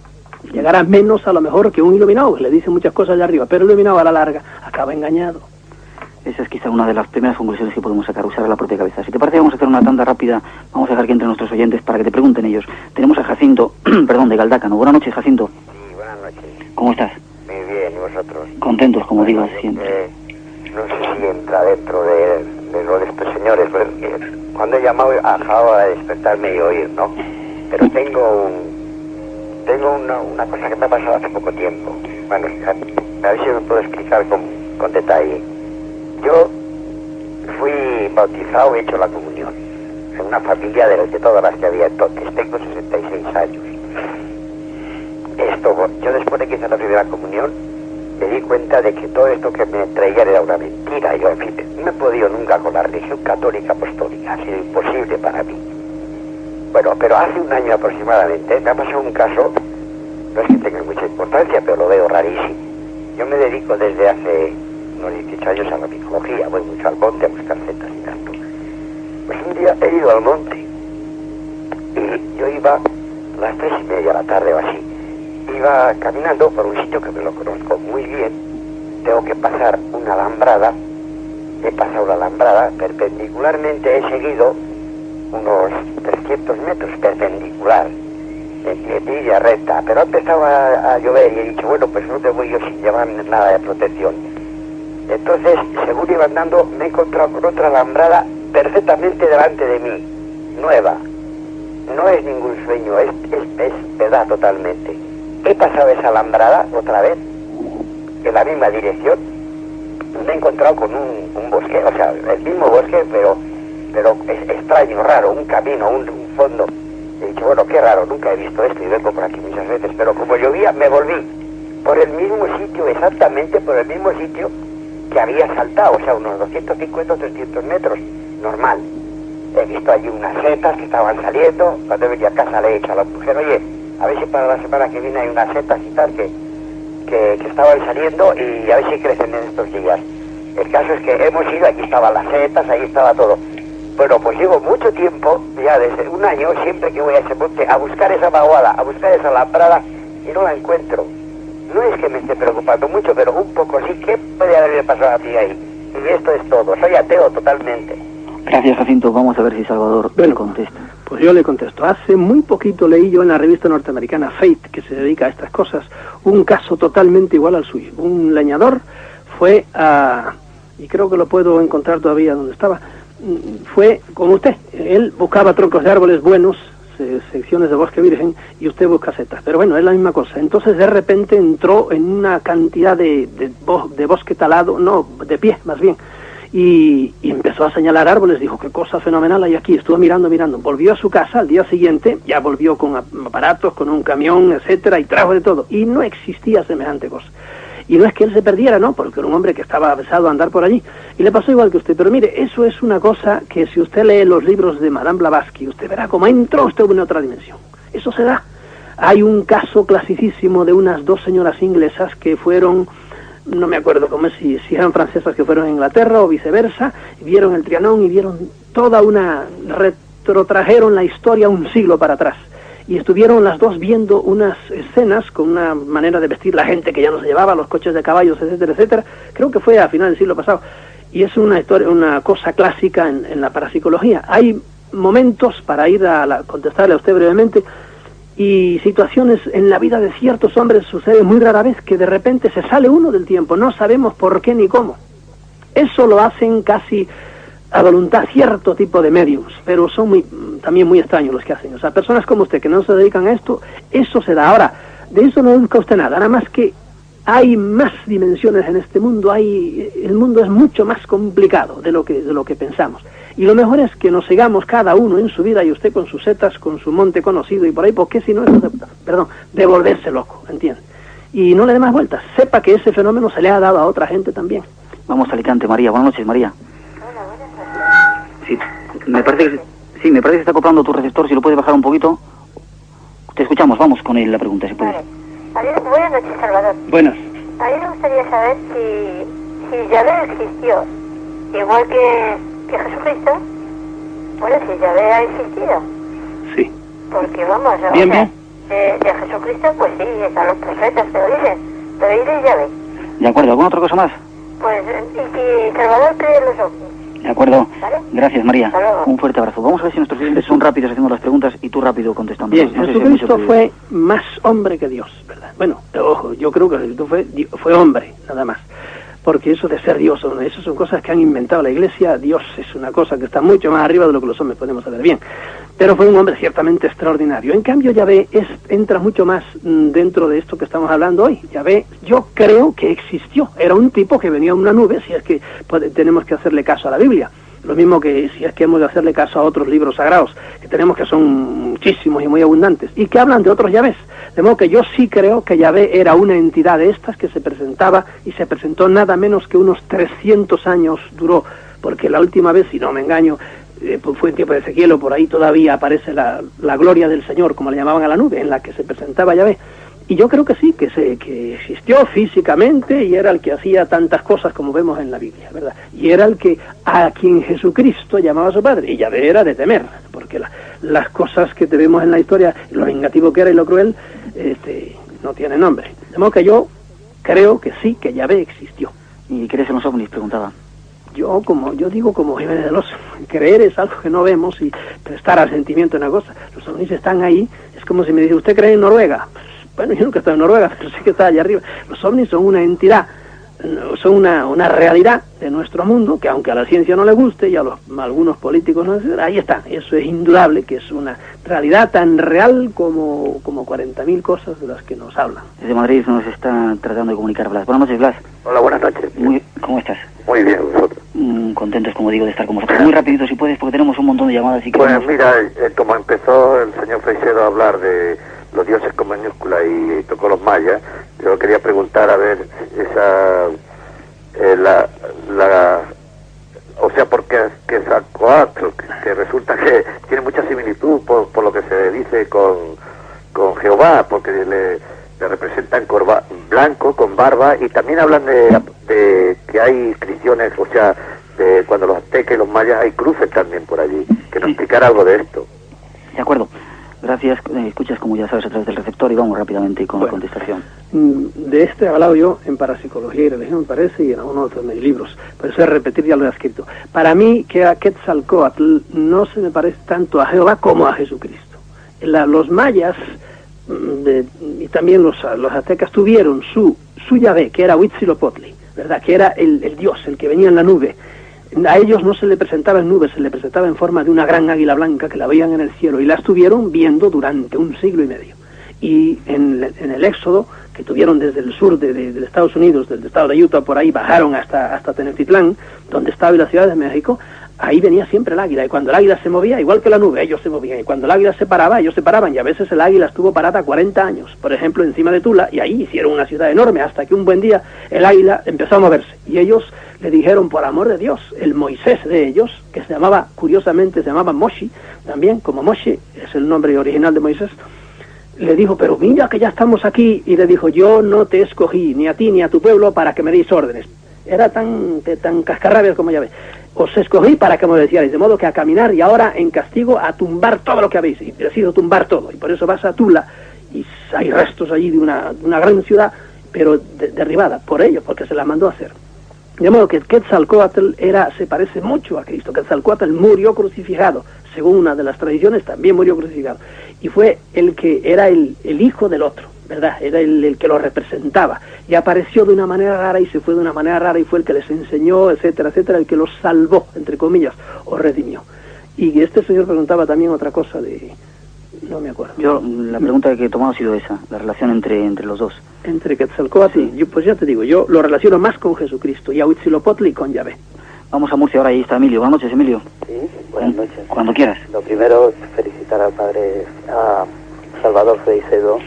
Llegará menos a lo mejor que un iluminado, que le dice muchas cosas allá arriba, pero el iluminado a la larga acaba engañado. Esa es quizá una de las primeras conclusiones que podemos sacar, usar la propia cabeza. Si te parece, vamos a hacer una tanda rápida, vamos a dejar que entren nuestros oyentes para que te pregunten ellos. Tenemos a Jacinto, perdón, de Galdácano. Buenas noches, Jacinto. Sí, buenas noches. ¿Cómo estás? Muy bien, ¿y vosotros? Contentos, como digo siempre. No sé si entra dentro de lo de estos señores, porque cuando he llamado acabo de despertarme y oír, ¿no? Pero tengo una cosa que me ha pasado hace poco tiempo. Bueno, a ver si me puedo explicar con detalle. Yo fui bautizado y he hecho la comunión en una familia de todas las que había entonces. Tengo 66 años. Yo después de que hice la primera comunión, me di cuenta de que todo esto que me traían era una mentira. Yo, en fin, no he podido nunca con la religión católica apostólica, ha sido imposible para mí. Bueno, pero hace un año aproximadamente me ha pasado un caso, no es que tenga mucha importancia, pero lo veo rarísimo. Yo me dedico desde hace unos 18 años a la micología, voy mucho al monte a buscar setas y tanto. Pues un día he ido al monte y yo iba a las 3:30 de la tarde o así. Iba caminando por un sitio que me lo conozco muy bien. Tengo que pasar una alambrada. He pasado la alambrada perpendicularmente, he seguido unos 300 metros perpendicular, en línea recta, pero ha empezado a llover y he dicho, bueno, pues no te voy yo sin llevar nada de protección. Entonces, según iba andando, me he encontrado con otra alambrada perfectamente delante de mí, nueva. No es ningún sueño, es verdad totalmente. He pasado esa alambrada otra vez, en la misma dirección. Me he encontrado con un bosque, o sea, el mismo bosque, pero es extraño, raro, un camino, un fondo. He dicho, bueno, qué raro, nunca he visto esto y vengo por aquí muchas veces, pero como llovía, me volví por el mismo sitio, exactamente por el mismo sitio que había saltado, o sea, unos 250 o 300 metros, normal. He visto allí unas setas que estaban saliendo. Cuando venía a casa le he dicho a la mujer, oye, a ver si para la semana que viene hay unas setas y tal que estaban saliendo y a ver si crecen en estos días. El caso es que hemos ido, allí estaban las setas, allí estaba todo. Bueno, pues llevo mucho tiempo, ya desde un año, siempre que voy a ese monte, a buscar esa vaguada, a buscar esa alambrada y no la encuentro. No es que me esté preocupando mucho, pero un poco sí. ¿Qué puede haberme pasado a mí ahí? Y esto es todo, soy ateo totalmente. Gracias, Jacinto. Vamos a ver si Salvador le contesta. Pues yo le contesto. Hace muy poquito leí yo en la revista norteamericana Fate, que se dedica a estas cosas, un caso totalmente igual al suyo. Un leñador fue a... y creo que lo puedo encontrar todavía donde estaba. Fue como usted. Él buscaba troncos de árboles buenos, secciones de bosque virgen, y usted busca setas. Pero bueno, es la misma cosa. Entonces de repente entró en una cantidad de bosque talado, no, de pie más bien, y empezó a señalar árboles. Dijo, qué cosa fenomenal hay aquí. Estuvo mirando. Volvió a su casa al día siguiente, ya volvió con aparatos, con un camión, etcétera, y trajo de todo. Y no existía semejante cosa. Y no es que él se perdiera, no, porque era un hombre que estaba avisado a andar por allí. Y le pasó igual que usted. Pero mire, eso es una cosa que si usted lee los libros de Madame Blavatsky, usted verá cómo entró usted en otra dimensión. Eso se da. Hay un caso clasicísimo de unas dos señoras inglesas que fueron, no me acuerdo cómo es, si eran francesas que fueron a Inglaterra o viceversa, y vieron el Trianón y vieron retrotrajeron la historia un siglo para atrás. Y estuvieron las dos viendo unas escenas con una manera de vestir la gente que ya no se llevaba, los coches de caballos, etcétera, etcétera. Creo que fue a final del siglo pasado. Y es una historia, una cosa clásica en la parapsicología. Hay momentos, para ir a contestarle a usted brevemente, y situaciones en la vida de ciertos hombres sucede muy rara vez que de repente se sale uno del tiempo. No sabemos por qué ni cómo. Eso lo hacen casi a voluntad cierto tipo de mediums, pero son también muy extraños los que hacen. O sea, personas como usted que no se dedican a esto, eso se da. Ahora, de eso no busca usted nada más que hay más dimensiones en este mundo, el mundo es mucho más complicado de lo que pensamos. Y lo mejor es que nos sigamos cada uno en su vida, y usted con sus setas, con su monte conocido y por ahí, porque si no es de volverse loco, ¿entiende? Y no le dé más vueltas, sepa que ese fenómeno se le ha dado a otra gente también. Vamos a Alicante, María. Buenas noches, María. Sí, me parece que se está acoplando tu receptor, si lo puedes bajar un poquito. Te escuchamos, vamos con la pregunta, si puedes. Vale. Buenas noches, Salvador. Buenas. A mí me gustaría saber si Yahvé existió, igual que Jesucristo. Bueno, si Yahvé ha existido. Sí. Porque vamos, bien. De Jesucristo, pues sí, están los profetas que lo dicen, pero ¿y de Yahvé? De acuerdo, ¿alguna otra cosa más? Pues, y si Salvador cree en los ovnis. De acuerdo. ¿Vale? Gracias, María. Un fuerte abrazo. Vamos a ver si nuestros clientes son rápidos haciendo las preguntas y tú rápido contestando. Bien, no Jesucristo fue más hombre que Dios, ¿verdad? Bueno, ojo, yo creo que Jesucristo fue hombre, nada más. Porque eso de ser Dios, eso son cosas que han inventado la Iglesia. Dios es una cosa que está mucho más arriba de lo que los hombres podemos saber bien. Pero fue un hombre ciertamente extraordinario. En cambio, Yahvé entra mucho más dentro de esto que estamos hablando hoy. Yahvé, yo creo que existió. Era un tipo que venía en una nube, si es que tenemos que hacerle caso a la Biblia. Lo mismo que si es que hemos de hacerle caso a otros libros sagrados, que tenemos, que son muchísimos y muy abundantes, y que hablan de otros Yahvés. De modo que yo sí creo que Yahvé era una entidad de estas que se presentaba, y se presentó nada menos que unos 300 años duró, porque la última vez, si no me engaño, fue en tiempo de Ezequiel, o por ahí todavía aparece la gloria del Señor, como le llamaban a la nube, en la que se presentaba Yahvé. Y yo creo que sí, que existió físicamente, y era el que hacía tantas cosas como vemos en la Biblia, ¿verdad? Y era el que a quien Jesucristo llamaba a su Padre, y Yahvé era de temer, porque las cosas que vemos en la historia, lo vengativo que era y lo cruel, no tiene nombre. De modo que yo creo que sí, que Yahvé existió. ¿Y crees en los ovnis? Preguntaba. Yo digo como Jiménez de los, creer es algo que no vemos y prestar asentimiento en una cosa. Los ovnis están ahí, es como si me dice, ¿usted cree en Noruega? Bueno, yo nunca he estado en Noruega, pero sí que está allá arriba. Los ovnis son una entidad, son una realidad de nuestro mundo, que aunque a la ciencia no le guste y a algunos políticos no les guste, ahí está. Eso es indudable, que es una realidad tan real como 40.000 cosas de las que nos hablan. Desde Madrid nos está tratando de comunicar Blas. Buenas noches, Blas. Hola, buenas noches. ¿Cómo estás? Muy bien, vosotros. Contentos, como digo, de estar con vosotros. Muy rapidito, si puedes, porque tenemos un montón de llamadas. Y pues mira, como empezó el señor Freixedo a hablar de los dioses con minúscula y tocó los mayas, yo quería preguntar, a ver, o sea, porque Quetzalcóatl, que resulta que tiene mucha similitud por lo que se dice con Jehová, porque le representan blanco, con barba, y también hablan de que hay inscripciones, o sea, de cuando los aztecas y los mayas hay cruces también por allí, que nos explicara algo de esto. De acuerdo. Gracias. Escuchas, como ya sabes, a través del receptor, y vamos rápidamente con la contestación. De he hablado yo en Parapsicología y Religión, me parece, y en algunos otros de mis libros. Por eso es repetir, ya lo he escrito. Para mí, que a Quetzalcóatl no se me parece tanto a Jehová como a Jesucristo. Los mayas y también los aztecas tuvieron su Yahvé, que era Huitzilopochtli, ¿verdad? Que era el dios, el que venía en la nube. A ellos no se le presentaba en nubes, se le presentaba en forma de una gran águila blanca que la veían en el cielo, y la estuvieron viendo durante 1 siglo y medio. Y en el éxodo que tuvieron desde el sur de Estados Unidos, del estado de Utah, por ahí bajaron hasta Tenochtitlán, donde estaba la Ciudad de México, ahí venía siempre el águila, y cuando el águila se movía, igual que la nube, ellos se movían, y cuando el águila se paraba, ellos se paraban, y a veces el águila estuvo parada 40 años, por ejemplo, encima de Tula, y ahí hicieron una ciudad enorme, hasta que un buen día el águila empezó a moverse, y ellos le dijeron, por amor de Dios, el Moisés de ellos, que se llamaba, curiosamente, se llamaba Moshi, también, como Moshi es el nombre original de Moisés, le dijo, pero mira que ya estamos aquí, y le dijo, yo no te escogí, ni a ti ni a tu pueblo, para que me deis órdenes. Era tan cascarrabias como ya ves. Os escogí para que me decíais, de modo que a caminar, y ahora en castigo a tumbar todo lo que habéis, y decido tumbar todo, y por eso vas a Tula, y hay restos allí de una gran ciudad, pero derribada por ellos, porque se la mandó a hacer. De modo que Quetzalcóatl se parece mucho a Cristo. Quetzalcóatl murió crucificado, según una de las tradiciones, también murió crucificado, y fue el que era el hijo del otro, ¿verdad? Era el que lo representaba, y apareció de una manera rara y se fue de una manera rara, y fue el que les enseñó, etcétera, etcétera, el que los salvó, entre comillas, o redimió. Y este señor preguntaba también otra cosa no me acuerdo. La pregunta que he tomado ha sido esa, la relación entre los dos. Entre Quetzalcóatl, sí. Pues ya te digo, yo lo relaciono más con Jesucristo, y a Huitzilopochtli y con Yahvé. Vamos a Murcia ahora, ahí está Emilio. Buenas noches, Emilio. Sí, buenas noches. Cuando quieras. Lo primero, felicitar al padre, a Salvador Freixedo.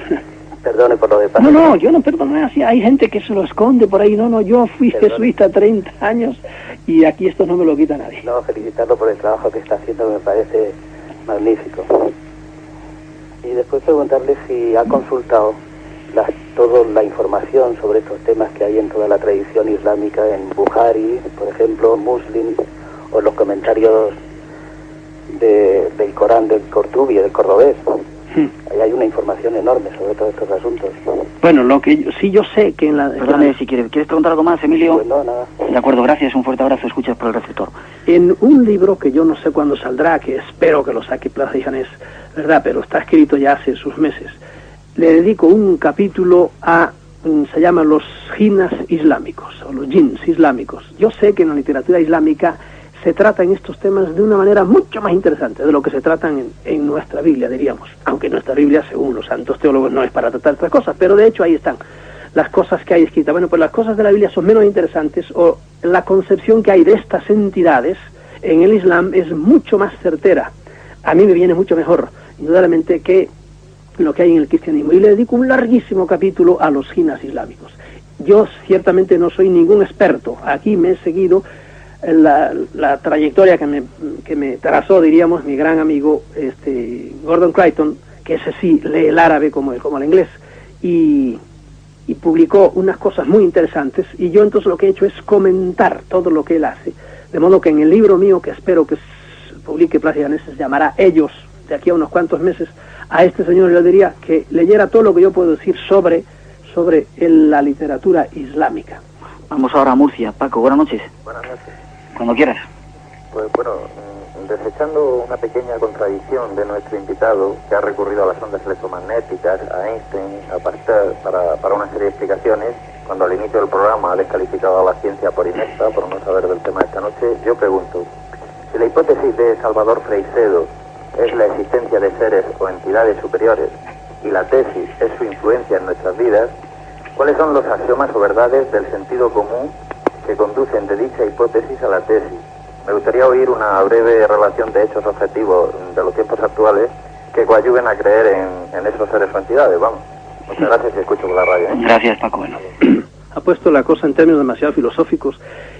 Perdone por lo de padre. No, yo no perdono, así hay gente que se lo esconde por ahí. No, yo fui jesuita 30 años, y aquí esto no me lo quita nadie. No, felicitarlo por el trabajo que está haciendo, me parece magnífico. Y después preguntarle si ha consultado toda la información sobre estos temas que hay en toda la tradición islámica, en Bukhari, por ejemplo, Muslim, o los comentarios del Corán del Cortubi, del Cordobés. Ahí hay una información enorme sobre todos estos asuntos. Bueno, lo que yo sé que en la... Perdone, si ¿quieres preguntar algo más, Emilio? Pues no, nada. De acuerdo, gracias, un fuerte abrazo, escuchas por el receptor. En un libro que yo no sé cuándo saldrá, que espero que lo saque Plaza y Janés, ¿verdad? Pero está escrito ya hace sus meses, le dedico un capítulo se llama Los Jinnas Islámicos, o los Jinns Islámicos. Yo sé que en la literatura islámica se tratan estos temas de una manera mucho más interesante de lo que se tratan en nuestra Biblia, diríamos. Aunque nuestra Biblia, según los santos teólogos, no es para tratar estas cosas, pero de hecho ahí están las cosas que hay escritas. Bueno, pues las cosas de la Biblia son menos interesantes, o la concepción que hay de estas entidades en el Islam es mucho más certera. A mí me viene mucho mejor, indudablemente, que lo que hay en el cristianismo. Y le dedico un larguísimo capítulo a los jinas islámicos. Yo ciertamente no soy ningún experto. Aquí me he seguido la trayectoria que me trazó, diríamos, mi gran amigo Gordon Creighton, que ese sí lee el árabe como el inglés, y publicó unas cosas muy interesantes, y yo entonces lo que he hecho es comentar todo lo que él hace, de modo que en el libro mío, que espero que se publique plácidamente, se llamará Ellos, de aquí a unos cuantos meses, a este señor yo le diría que leyera todo lo que yo puedo decir sobre la literatura islámica. Vamos ahora a Murcia. Paco, buenas noches. Buenas noches. Cuando quieras. Pues bueno, desechando una pequeña contradicción de nuestro invitado, que ha recurrido a las ondas electromagnéticas, a Einstein, a Pasteur, para una serie de explicaciones, cuando al inicio del programa ha descalificado a la ciencia por inepta, por no saber del tema de esta noche, yo pregunto, si la hipótesis de Salvador Freixedo es la existencia de seres o entidades superiores, y la tesis es su influencia en nuestras vidas, ¿cuáles son los axiomas o verdades del sentido común que conducen de dicha hipótesis a la tesis? Me gustaría oír una breve relación de hechos objetivos de los tiempos actuales que coadyuven a creer en esos seres o entidades. Vamos. Muchas gracias y escucho por la radio. Gracias, Paco. Bueno. Ha puesto la cosa en términos demasiado filosóficos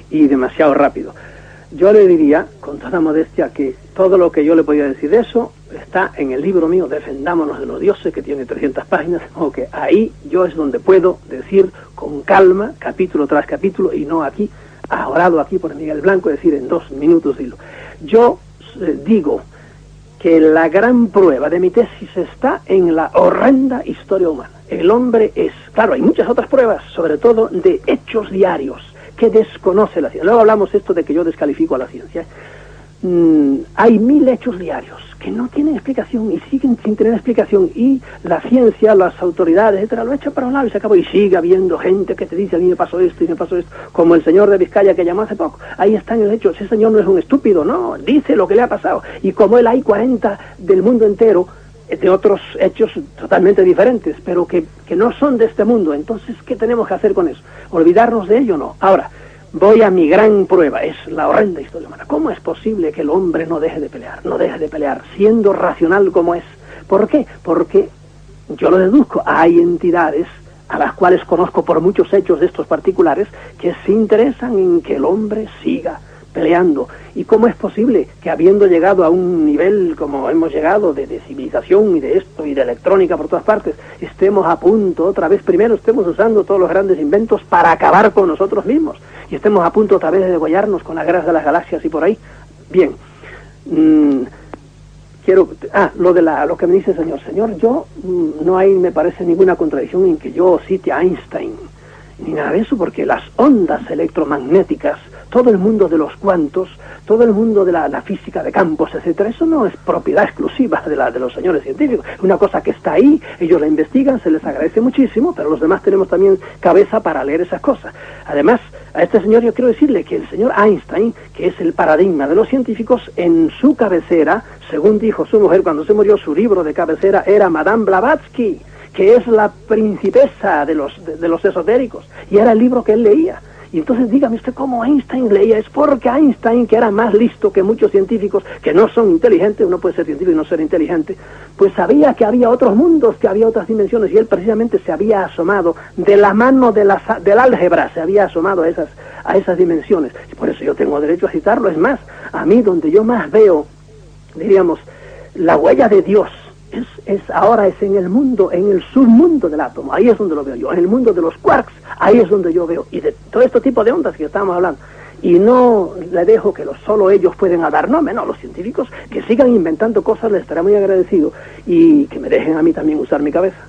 y demasiado rápido. Yo le diría, con toda modestia, que todo lo que yo le podía decir de eso está en el libro mío, Defendámonos de los dioses, que tiene 300 páginas, o que ahí yo es donde puedo decir con calma, capítulo tras capítulo, y no aquí, ahorrado aquí por Miguel Blanco, decir en 2 minutos dilo. Yo digo que la gran prueba de mi tesis está en la horrenda historia humana. El hombre es, claro, hay muchas otras pruebas, sobre todo de hechos diarios, que desconoce la ciencia. Luego hablamos esto de que yo descalifico a la ciencia. Hay 1000 hechos diarios que no tienen explicación y siguen sin tener explicación, y la ciencia, las autoridades, etcétera, lo echan para un lado y se acabó, y sigue habiendo gente que te dice a mí me pasó esto y me pasó esto, como el señor de Vizcaya que llamó hace poco. Ahí están los hechos. Ese señor no es un estúpido, no, dice lo que le ha pasado, y como él hay 40 del mundo entero de otros hechos totalmente diferentes, pero que no son de este mundo. Entonces, ¿qué tenemos que hacer con eso? ¿Olvidarnos de ello? No. Ahora, voy a mi gran prueba, es la horrenda historia humana. ¿Cómo es posible que el hombre no deje de pelear, siendo racional como es? ¿Por qué? Porque, yo lo deduzco, hay entidades a las cuales conozco por muchos hechos de estos particulares que se interesan en que el hombre siga peleando. ¿Y cómo es posible que, habiendo llegado a un nivel como hemos llegado de civilización y de esto y de electrónica por todas partes, estemos a punto otra vez, primero estemos usando todos los grandes inventos para acabar con nosotros mismos, y estemos a punto otra vez de degollarnos con las guerras de las galaxias y por ahí? Bien, lo que me dice el señor, yo no hay, me parece, ninguna contradicción en que yo cite a Einstein ni nada de eso, porque las ondas electromagnéticas, todo el mundo de los cuantos, todo el mundo de la física de campos, etcétera, eso no es propiedad exclusiva de los señores científicos. Es una cosa que está ahí, ellos la investigan, se les agradece muchísimo, pero los demás tenemos también cabeza para leer esas cosas. Además, a este señor yo quiero decirle que el señor Einstein, que es el paradigma de los científicos, en su cabecera, según dijo su mujer cuando se murió, su libro de cabecera era Madame Blavatsky, que es la principesa de los esotéricos, y era el libro que él leía. Y entonces dígame usted cómo Einstein leía. Es porque Einstein, que era más listo que muchos científicos que no son inteligentes, uno puede ser científico y no ser inteligente, pues sabía que había otros mundos, que había otras dimensiones, y él precisamente se había asomado de la mano del álgebra, se había asomado a esas dimensiones. Y por eso yo tengo derecho a citarlo. Es más, a mí donde yo más veo, diríamos, la huella de Dios, ahora es en el mundo, en el submundo del átomo. Ahí es donde lo veo yo, en el mundo de los quarks, ahí es donde yo veo, y de todo este tipo de ondas que estamos hablando. Y no le dejo que solo ellos pueden hablar, no, los científicos que sigan inventando cosas, les estaré muy agradecido, y que me dejen a mí también usar mi cabeza.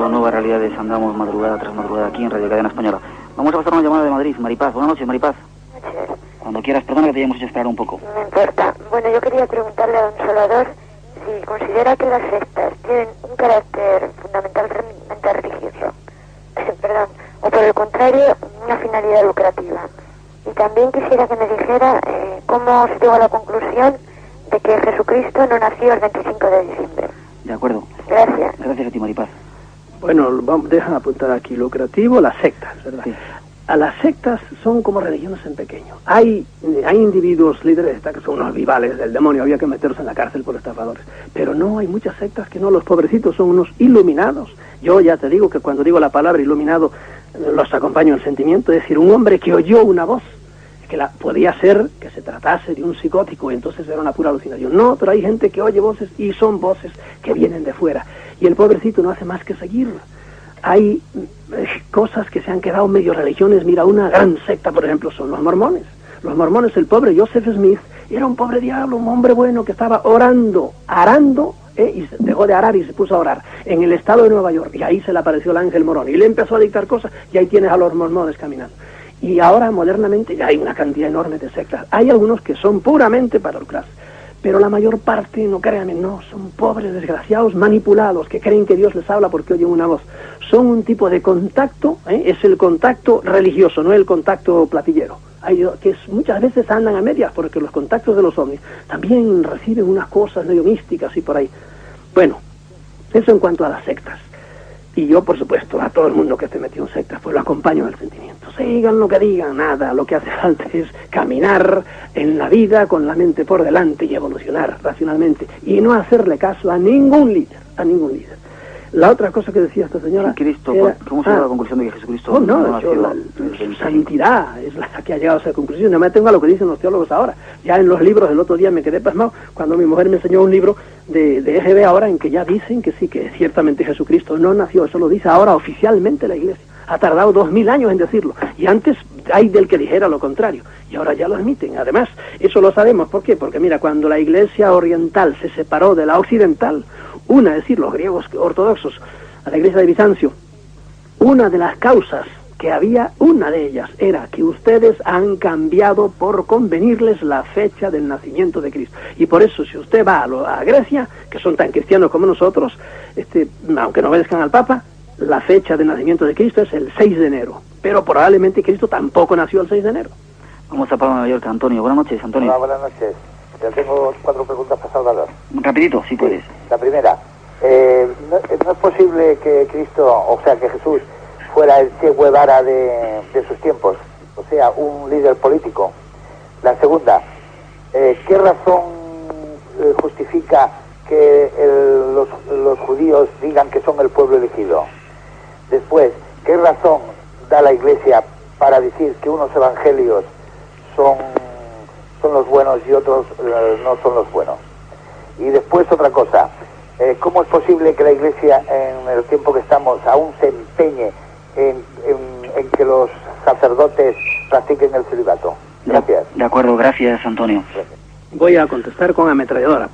Nuevas realidades, andamos madrugada tras madrugada aquí en Radio Cadena Española. Vamos a pasar una llamada de Madrid. Maripaz, buenas noches, Maripaz. Buenas noches. Cuando quieras, perdona que te hayamos hecho esperar un poco. No importa. Bueno, yo quería preguntarle a don Salvador si considera que las sectas tienen un carácter fundamentalmente religioso, perdón, o por el contrario, una finalidad lucrativa. Y también quisiera que me dijera cómo se llegó a la conclusión de que Jesucristo Jesucristo no nació el 25 de diciembre. De acuerdo. Gracias. Gracias a ti, Maripaz. Bueno, deja apuntar aquí. Lucrativo, las sectas, ¿verdad? Sí. A las sectas son como religiones en pequeño. Hay individuos líderes de sectas que son unos vivales del demonio, había que meterlos en la cárcel por estafadores. Pero no, hay muchas sectas que no, los pobrecitos son unos iluminados. Yo ya te digo que cuando digo la palabra iluminado, los acompaño el sentimiento, es decir, un hombre que oyó una voz, que podía ser que se tratase de un psicótico, y entonces era una pura alucinación. No, pero hay gente que oye voces y son voces que vienen de fuera. Y el pobrecito no hace más que seguir. Hay cosas que se han quedado medio religiones. Mira, una gran secta, por ejemplo, son los mormones. Los mormones, el pobre Joseph Smith, era un pobre diablo, un hombre bueno que estaba arando, y dejó de arar y se puso a orar en el estado de Nueva York. Y ahí se le apareció el ángel Morón y le empezó a dictar cosas, y ahí tienes a los mormones caminando. Y ahora, modernamente, ya hay una cantidad enorme de sectas. Hay algunos que son puramente para lucrarse, pero la mayor parte, no créanme, no, son pobres, desgraciados, manipulados, que creen que Dios les habla porque oyen una voz. Son un tipo de contacto, es el contacto religioso, no el contacto platillero. Muchas veces andan a medias, porque los contactos de los ovnis también reciben unas cosas medio místicas y por ahí. Bueno, eso en cuanto a las sectas. Y yo, por supuesto, a todo el mundo que esté metido en sectas, pues lo acompaño en el sentimiento. Sigan lo que digan, nada, lo que hace falta es caminar en la vida con la mente por delante y evolucionar racionalmente. Y no hacerle caso a ningún líder, La otra cosa que decía esta señora... Cristo, era, ¿cómo se llega a la conclusión de que Jesucristo su santidad es la que ha llegado a esa conclusión. No me tengo a lo que dicen los teólogos ahora. Ya en los libros, el otro día me quedé pasmado cuando mi mujer me enseñó un libro de EGB ahora en que ya dicen que sí, que ciertamente Jesucristo no nació. Eso lo dice ahora oficialmente la Iglesia. Ha tardado 2000 años en decirlo. Y antes hay del que dijera lo contrario. Y ahora ya lo admiten. Además, eso lo sabemos. ¿Por qué? Porque mira, cuando la Iglesia oriental se separó de la occidental, es decir, los griegos ortodoxos, a la Iglesia de Bizancio, una de las causas que había, una de ellas, era que ustedes han cambiado por convenirles la fecha del nacimiento de Cristo. Y por eso, si usted va a Grecia, que son tan cristianos como nosotros, aunque no obedezcan al Papa, la fecha de nacimiento de Cristo es el 6 de enero. Pero probablemente Cristo tampoco nació el 6 de enero. ¿Cómo está Palma de Mallorca, Antonio? Buenas noches, Antonio. Hola, buenas noches. Ya tengo 4 preguntas para Salvador. Rapidito, si puedes. La primera, no es posible que Cristo, o sea, que Jesús fuera el Che Guevara de sus tiempos, o sea, un líder político. La segunda, ¿qué razón justifica que los judíos digan que son el pueblo elegido? Después, ¿qué razón da la Iglesia para decir que unos evangelios son los buenos y otros no son los buenos? Y después otra cosa, ¿cómo es posible que la Iglesia en el tiempo que estamos aún se empeñe en que los sacerdotes practiquen el celibato? Gracias. De acuerdo, gracias, Antonio. Gracias. Voy a contestar con ametralladora.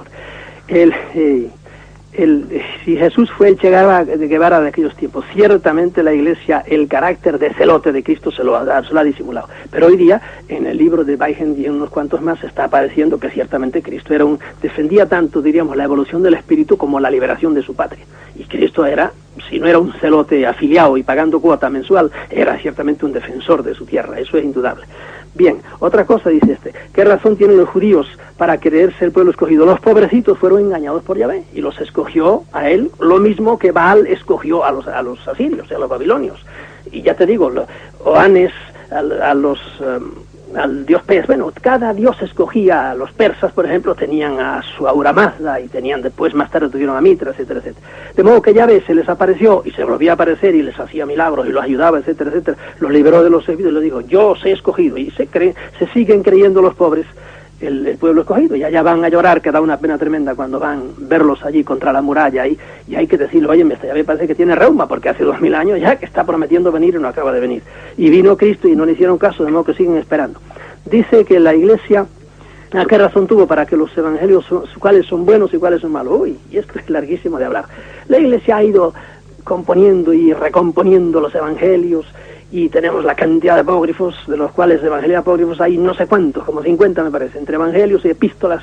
Si Jesús fue el Che Guevara de aquellos tiempos, ciertamente la Iglesia, el carácter de celote de Cristo se lo ha disimulado. Pero hoy día, en el libro de Weigen y en unos cuantos más, está apareciendo que ciertamente Cristo defendía tanto, diríamos, la evolución del espíritu como la liberación de su patria. Y Cristo era, si no era un celote afiliado y pagando cuota mensual, era ciertamente un defensor de su tierra, eso es indudable. Bien, otra cosa dice ¿qué razón tienen los judíos para creerse el pueblo escogido? Los pobrecitos fueron engañados por Yahvé y los escogió a él, lo mismo que Baal escogió a los asirios, a los babilonios. Y ya te digo, Oanes, al dios pez, bueno, cada dios escogía. A los persas, por ejemplo, tenían a su Ahura Mazda y tenían después, más tarde tuvieron a Mitra, etcétera, etcétera. De modo que Yahvé se les apareció y se volvía a aparecer y les hacía milagros y los ayudaba, etcétera, etcétera. Los liberó de los servicios y les dijo, yo os he escogido. Y se siguen creyendo los pobres el pueblo escogido, y allá van a llorar, que da una pena tremenda cuando van verlos allí contra la muralla, y hay que decirle, oye, Yahvé parece que tiene reuma, porque hace 2000 años ya que está prometiendo venir y no acaba de venir. Y vino Cristo y no le hicieron caso, de modo que siguen esperando. Dice que la Iglesia, ¿a qué razón tuvo para que los evangelios, cuáles son buenos y cuáles son malos? Uy, y esto es larguísimo de hablar. La Iglesia ha ido componiendo y recomponiendo los evangelios, y tenemos la cantidad de apócrifos, de los cuales de evangelios apócrifos hay no sé cuántos, como 50 me parece, entre evangelios y epístolas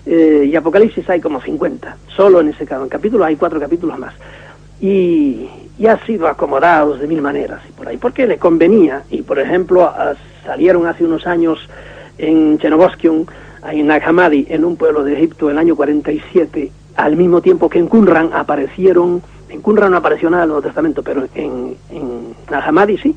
y apocalipsis hay como 50, solo en ese capítulo hay 4 capítulos más, y ha sido acomodados de 1000 maneras, y por ahí, porque le convenía. Y por ejemplo, salieron hace unos años en Chernobosquion ahí en Nag Hammadi, en un pueblo de Egipto, en el año 47, al mismo tiempo que en Qumran aparecieron. En Qumran no apareció nada del Nuevo Testamento, pero en Nag Hammadi sí,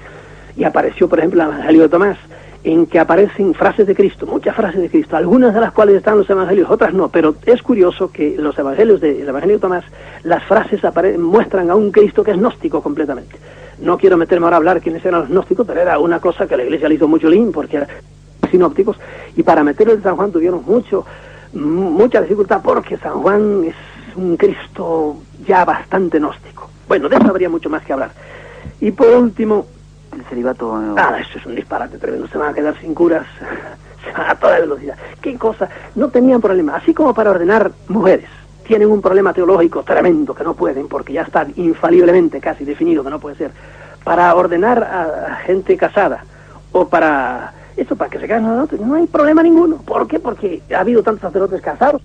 y apareció, por ejemplo, el Evangelio de Tomás, en que aparecen frases de Cristo, muchas frases de Cristo, algunas de las cuales están en los evangelios, otras no, pero es curioso que los evangelios el Evangelio de Tomás, las frases muestran a un Cristo que es gnóstico completamente. No quiero meterme ahora a hablar quiénes eran los gnósticos, pero era una cosa que la Iglesia le hizo mucho lín, porque eran sinópticos, y para meterlo en San Juan tuvieron mucha dificultad, porque San Juan es un Cristo ya bastante gnóstico. Bueno, de eso habría mucho más que hablar. Y por último, el celibato. Esto es un disparate tremendo, se van a quedar sin curas, se van a toda velocidad. ¿Qué cosa? No tenían problema, así como para ordenar mujeres. Tienen un problema teológico tremendo que no pueden, porque ya está infaliblemente casi definido que no puede ser. Para ordenar a gente casada, o para que se casen, no hay problema ninguno. ¿Por qué? Porque ha habido tantos sacerdotes casados,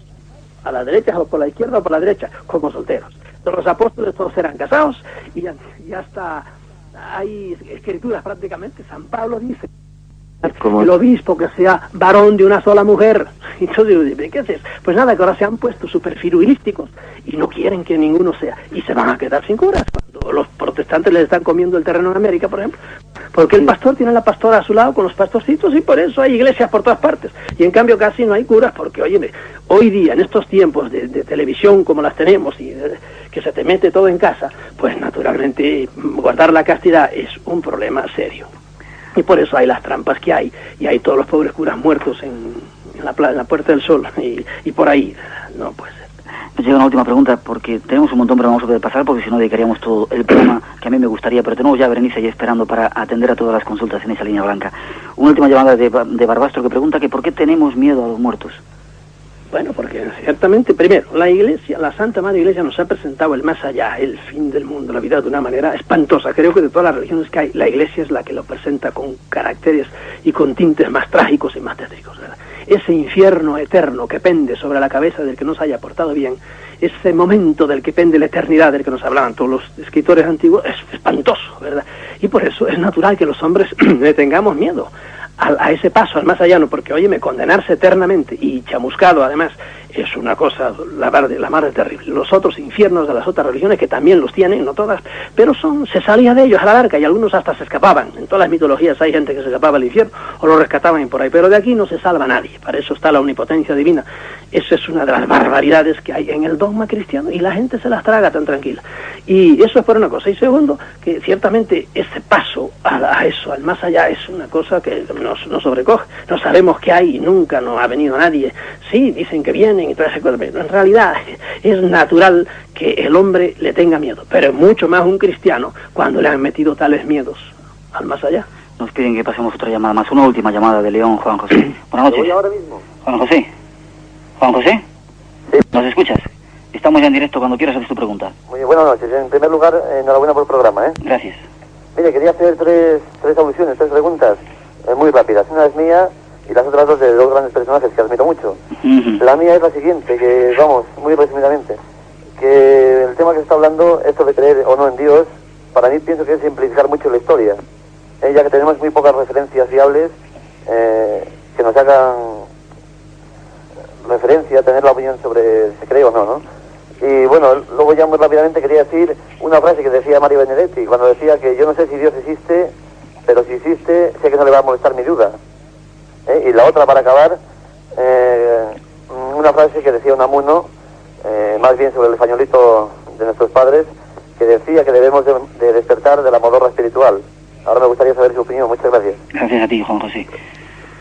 a la derecha o por la izquierda o por la derecha, como solteros. Los apóstoles todos eran casados y ya está. Hay escrituras prácticamente. San Pablo dice el obispo que sea varón de una sola mujer. Y yo digo, ¿qué es eso? Pues nada, que ahora se han puesto súper firuilísticos y no quieren que ninguno sea. Y se van a quedar sin curas cuando los protestantes les están comiendo el terreno en América, por ejemplo. Porque el pastor tiene a la pastora a su lado con los pastorcitos y por eso hay iglesias por todas partes. Y en cambio casi no hay curas porque, óyeme, hoy día, en estos tiempos de televisión como las tenemos y que se te mete todo en casa, pues naturalmente guardar la castidad es un problema serio. Y por eso hay las trampas que hay, y hay todos los pobres curas muertos en la Puerta del Sol, y por ahí no puede ser. Nos llega una última pregunta, porque tenemos un montón, pero vamos a poder pasar, porque si no dedicaríamos todo el programa, que a mí me gustaría, pero tenemos ya a Berenice ahí esperando para atender a todas las consultas en esa línea blanca. Una última llamada de Barbastro que pregunta que ¿por qué tenemos miedo a los muertos? Bueno, porque ciertamente, primero, la Iglesia, la Santa Madre Iglesia nos ha presentado el más allá, el fin del mundo, la vida de una manera espantosa. Creo que de todas las religiones que hay, la Iglesia es la que lo presenta con caracteres y con tintes más trágicos y más tétricos, ¿verdad? Ese infierno eterno que pende sobre la cabeza del que no se haya portado bien, ese momento del que pende la eternidad del que nos hablaban todos los escritores antiguos, es espantoso, ¿verdad? Y por eso es natural que los hombres le tengamos miedo a ese paso, al más allá, no, porque, óyeme, condenarse eternamente y chamuscado, además, es una cosa, la mar es terrible. Los otros infiernos de las otras religiones, que también los tienen, no todas, pero se salía de ellos a la larga, y algunos hasta se escapaban. En todas las mitologías hay gente que se escapaba al infierno, o lo rescataban por ahí, pero de aquí no se salva nadie. Para eso está la omnipotencia divina. Esa es una de las barbaridades que hay en el dogma cristiano, y la gente se las traga tan tranquila. Y eso es por una cosa. Y segundo, que ciertamente ese paso a eso, al más allá, es una cosa que nos sobrecoge. No sabemos qué hay, y nunca nos ha venido nadie. Sí, dicen que vienen y todas esas cosas, pero en realidad es natural que el hombre le tenga miedo, pero es mucho más un cristiano cuando le han metido tales miedos al más allá. Nos piden que pasemos otra llamada más, una última llamada de León, Juan José. Buenas noches. ¿Voy ahora mismo? Juan José. Juan José, sí. ¿Nos escuchas? Estamos ya en directo, cuando quieras hacer tu pregunta. Muy buenas noches. En primer lugar, enhorabuena por el programa, ¿eh? Gracias. Mire, quería hacer tres alusiones, tres preguntas muy rápidas. Una es mía y las otras dos de dos grandes personajes que admiro mucho. La mía es la siguiente, que vamos, muy resumidamente, que el tema que se está hablando, esto de creer o no en Dios, para mí pienso que es simplificar mucho la historia, ya que tenemos muy pocas referencias fiables que nos hagan referencia, tener la opinión sobre si cree o no, ¿no? Y bueno, luego ya muy rápidamente quería decir una frase que decía Mario Benedetti, cuando decía que yo no sé si Dios existe, pero si existe, sé que no le va a molestar mi duda. Y la otra, para acabar, una frase que decía Unamuno, más bien sobre el españolito de nuestros padres, que decía que debemos de despertar de la modorra espiritual. Ahora me gustaría saber su opinión. Muchas gracias. Gracias a ti, Juan José.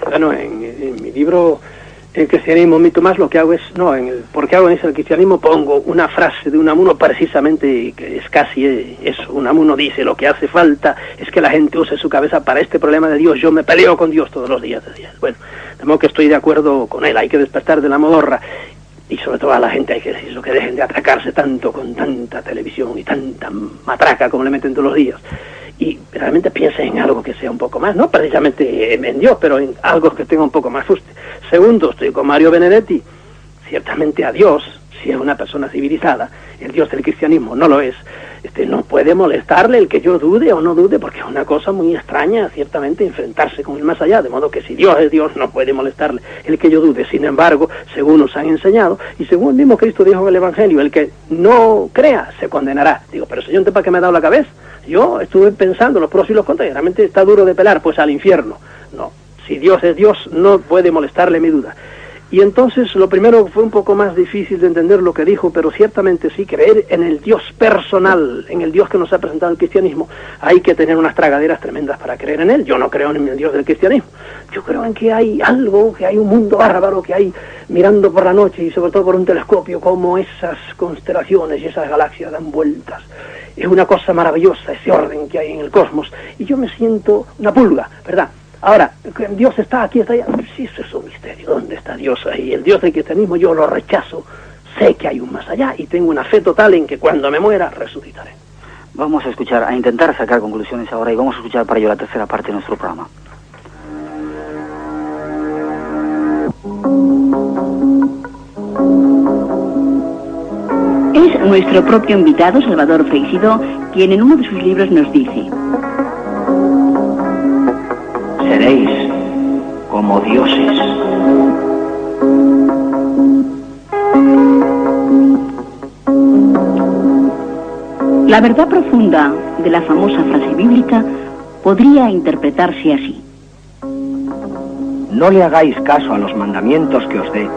Bueno, en mi libro, El cristianismo, mito más, lo que hago es, porque hago en el cristianismo, pongo una frase de Unamuno precisamente, que es casi eso. Unamuno dice, lo que hace falta es que la gente use su cabeza para este problema de Dios. Yo me peleo con Dios todos los días. Bueno, de modo que estoy de acuerdo con él, hay que despertar de la modorra. Y sobre todo a la gente hay que decir que dejen de atracarse tanto con tanta televisión y tanta matraca como le meten todos los días. Y realmente piensen en algo que sea un poco más, no precisamente en Dios, pero en algo que tenga un poco más fuste. Segundo, estoy con Mario Benedetti. Ciertamente a Dios, si es una persona civilizada, el Dios del cristianismo no lo es, no puede molestarle el que yo dude o no dude, porque es una cosa muy extraña, ciertamente, enfrentarse con el más allá, de modo que si Dios es Dios, no puede molestarle el que yo dude. Sin embargo, según nos han enseñado, y según el mismo Cristo dijo en el Evangelio, el que no crea se condenará. Digo, pero Señor, ¿para qué me ha dado la cabeza? Yo estuve pensando los pros y los contras, y realmente está duro de pelar, pues al infierno. No, si Dios es Dios, no puede molestarle mi duda. Y entonces lo primero fue un poco más difícil de entender lo que dijo, pero ciertamente sí, creer en el Dios personal, en el Dios que nos ha presentado el cristianismo, hay que tener unas tragaderas tremendas para creer en él. Yo no creo en el Dios del cristianismo. Yo creo en que hay algo, que hay un mundo bárbaro, que hay, mirando por la noche y sobre todo por un telescopio, como esas constelaciones y esas galaxias dan vueltas. Es una cosa maravillosa ese orden que hay en el cosmos, y yo me siento una pulga, ¿verdad? Ahora, Dios está aquí, está allá. Sí, eso es un misterio. ¿Dónde está Dios ahí? El Dios del cristianismo yo lo rechazo. Sé que hay un más allá y tengo una fe total en que cuando me muera resucitaré. Vamos a escuchar, a intentar sacar conclusiones ahora, y vamos a escuchar para ello la tercera parte de nuestro programa. Es nuestro propio invitado, Salvador Freixidó, quien en uno de sus libros nos dice: seréis como dioses. La verdad profunda de la famosa frase bíblica podría interpretarse así: no le hagáis caso a los mandamientos que os dé,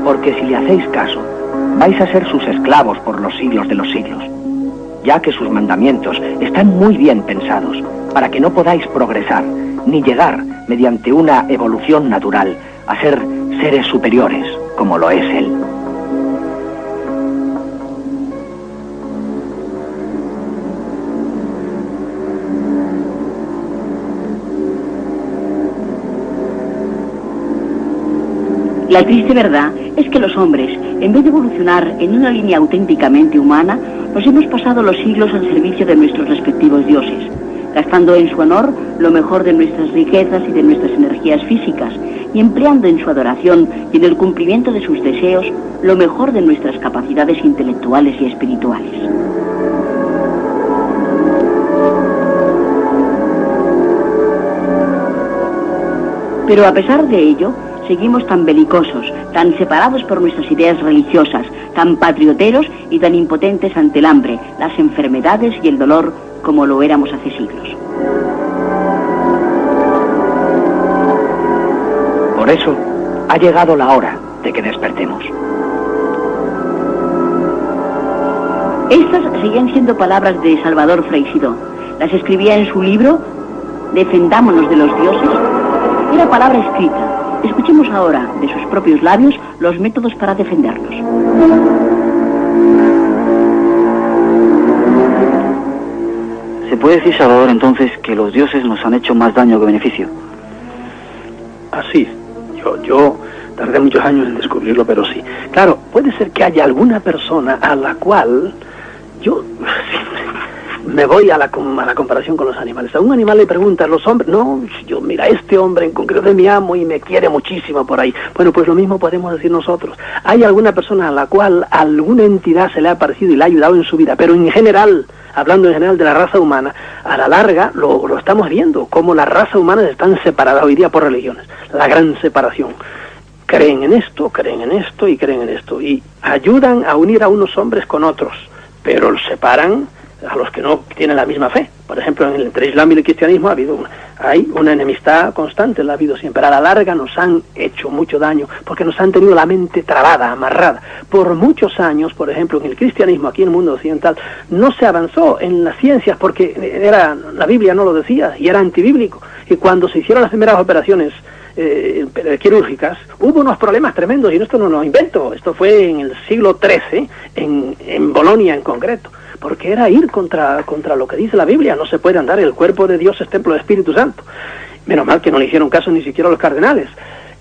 porque si le hacéis caso, vais a ser sus esclavos por los siglos de los siglos, ya que sus mandamientos están muy bien pensados para que no podáis progresar ni llegar, mediante una evolución natural, a ser seres superiores, como lo es él. La triste verdad es que los hombres, en vez de evolucionar en una línea auténticamente humana, nos hemos pasado los siglos al servicio de nuestros respectivos dioses, gastando en su honor lo mejor de nuestras riquezas y de nuestras energías físicas, y empleando en su adoración y en el cumplimiento de sus deseos lo mejor de nuestras capacidades intelectuales y espirituales. Pero a pesar de ello, seguimos tan belicosos, tan separados por nuestras ideas religiosas, tan patrioteros y tan impotentes ante el hambre, las enfermedades y el dolor como lo éramos hace siglos. Por eso, ha llegado la hora de que despertemos. Estas siguen siendo palabras de Salvador Freixidó. Las escribía en su libro Defendámonos de los dioses. Era palabra escrita. Escuchemos ahora, de sus propios labios, los métodos para defendernos. ¿Se puede decir, Salvador, entonces, que los dioses nos han hecho más daño que beneficio? Así, yo tardé muchos años en descubrirlo, pero sí. Claro, puede ser que haya alguna persona a la cual yo me voy a la comparación con los animales. A un animal le preguntan los hombres, no, mira, este hombre en concreto es mi amo y me quiere muchísimo por ahí. Bueno, pues lo mismo podemos decir nosotros. Hay alguna persona a la cual alguna entidad se le ha parecido y le ha ayudado en su vida, pero en general, hablando en general de la raza humana, a la larga lo estamos viendo, como las razas humanas están separadas hoy día por religiones, la gran separación. Creen en esto y creen en esto, y ayudan a unir a unos hombres con otros, pero los separan a los que no tienen la misma fe. Por ejemplo, entre el Islam y el cristianismo hay una enemistad constante, la ha habido siempre. A la larga nos han hecho mucho daño, porque nos han tenido la mente trabada, amarrada. Por muchos años, por ejemplo, en el cristianismo, aquí en el mundo occidental, no se avanzó en las ciencias, porque la Biblia no lo decía, y era antibíblico. Y cuando se hicieron las primeras operaciones quirúrgicas, hubo unos problemas tremendos, y esto no lo invento, esto fue en el siglo XIII, en Bolonia en concreto, porque era ir contra lo que dice la Biblia. No se puede andar, el cuerpo de Dios es templo del Espíritu Santo. Menos mal que no le hicieron caso ni siquiera a los cardenales.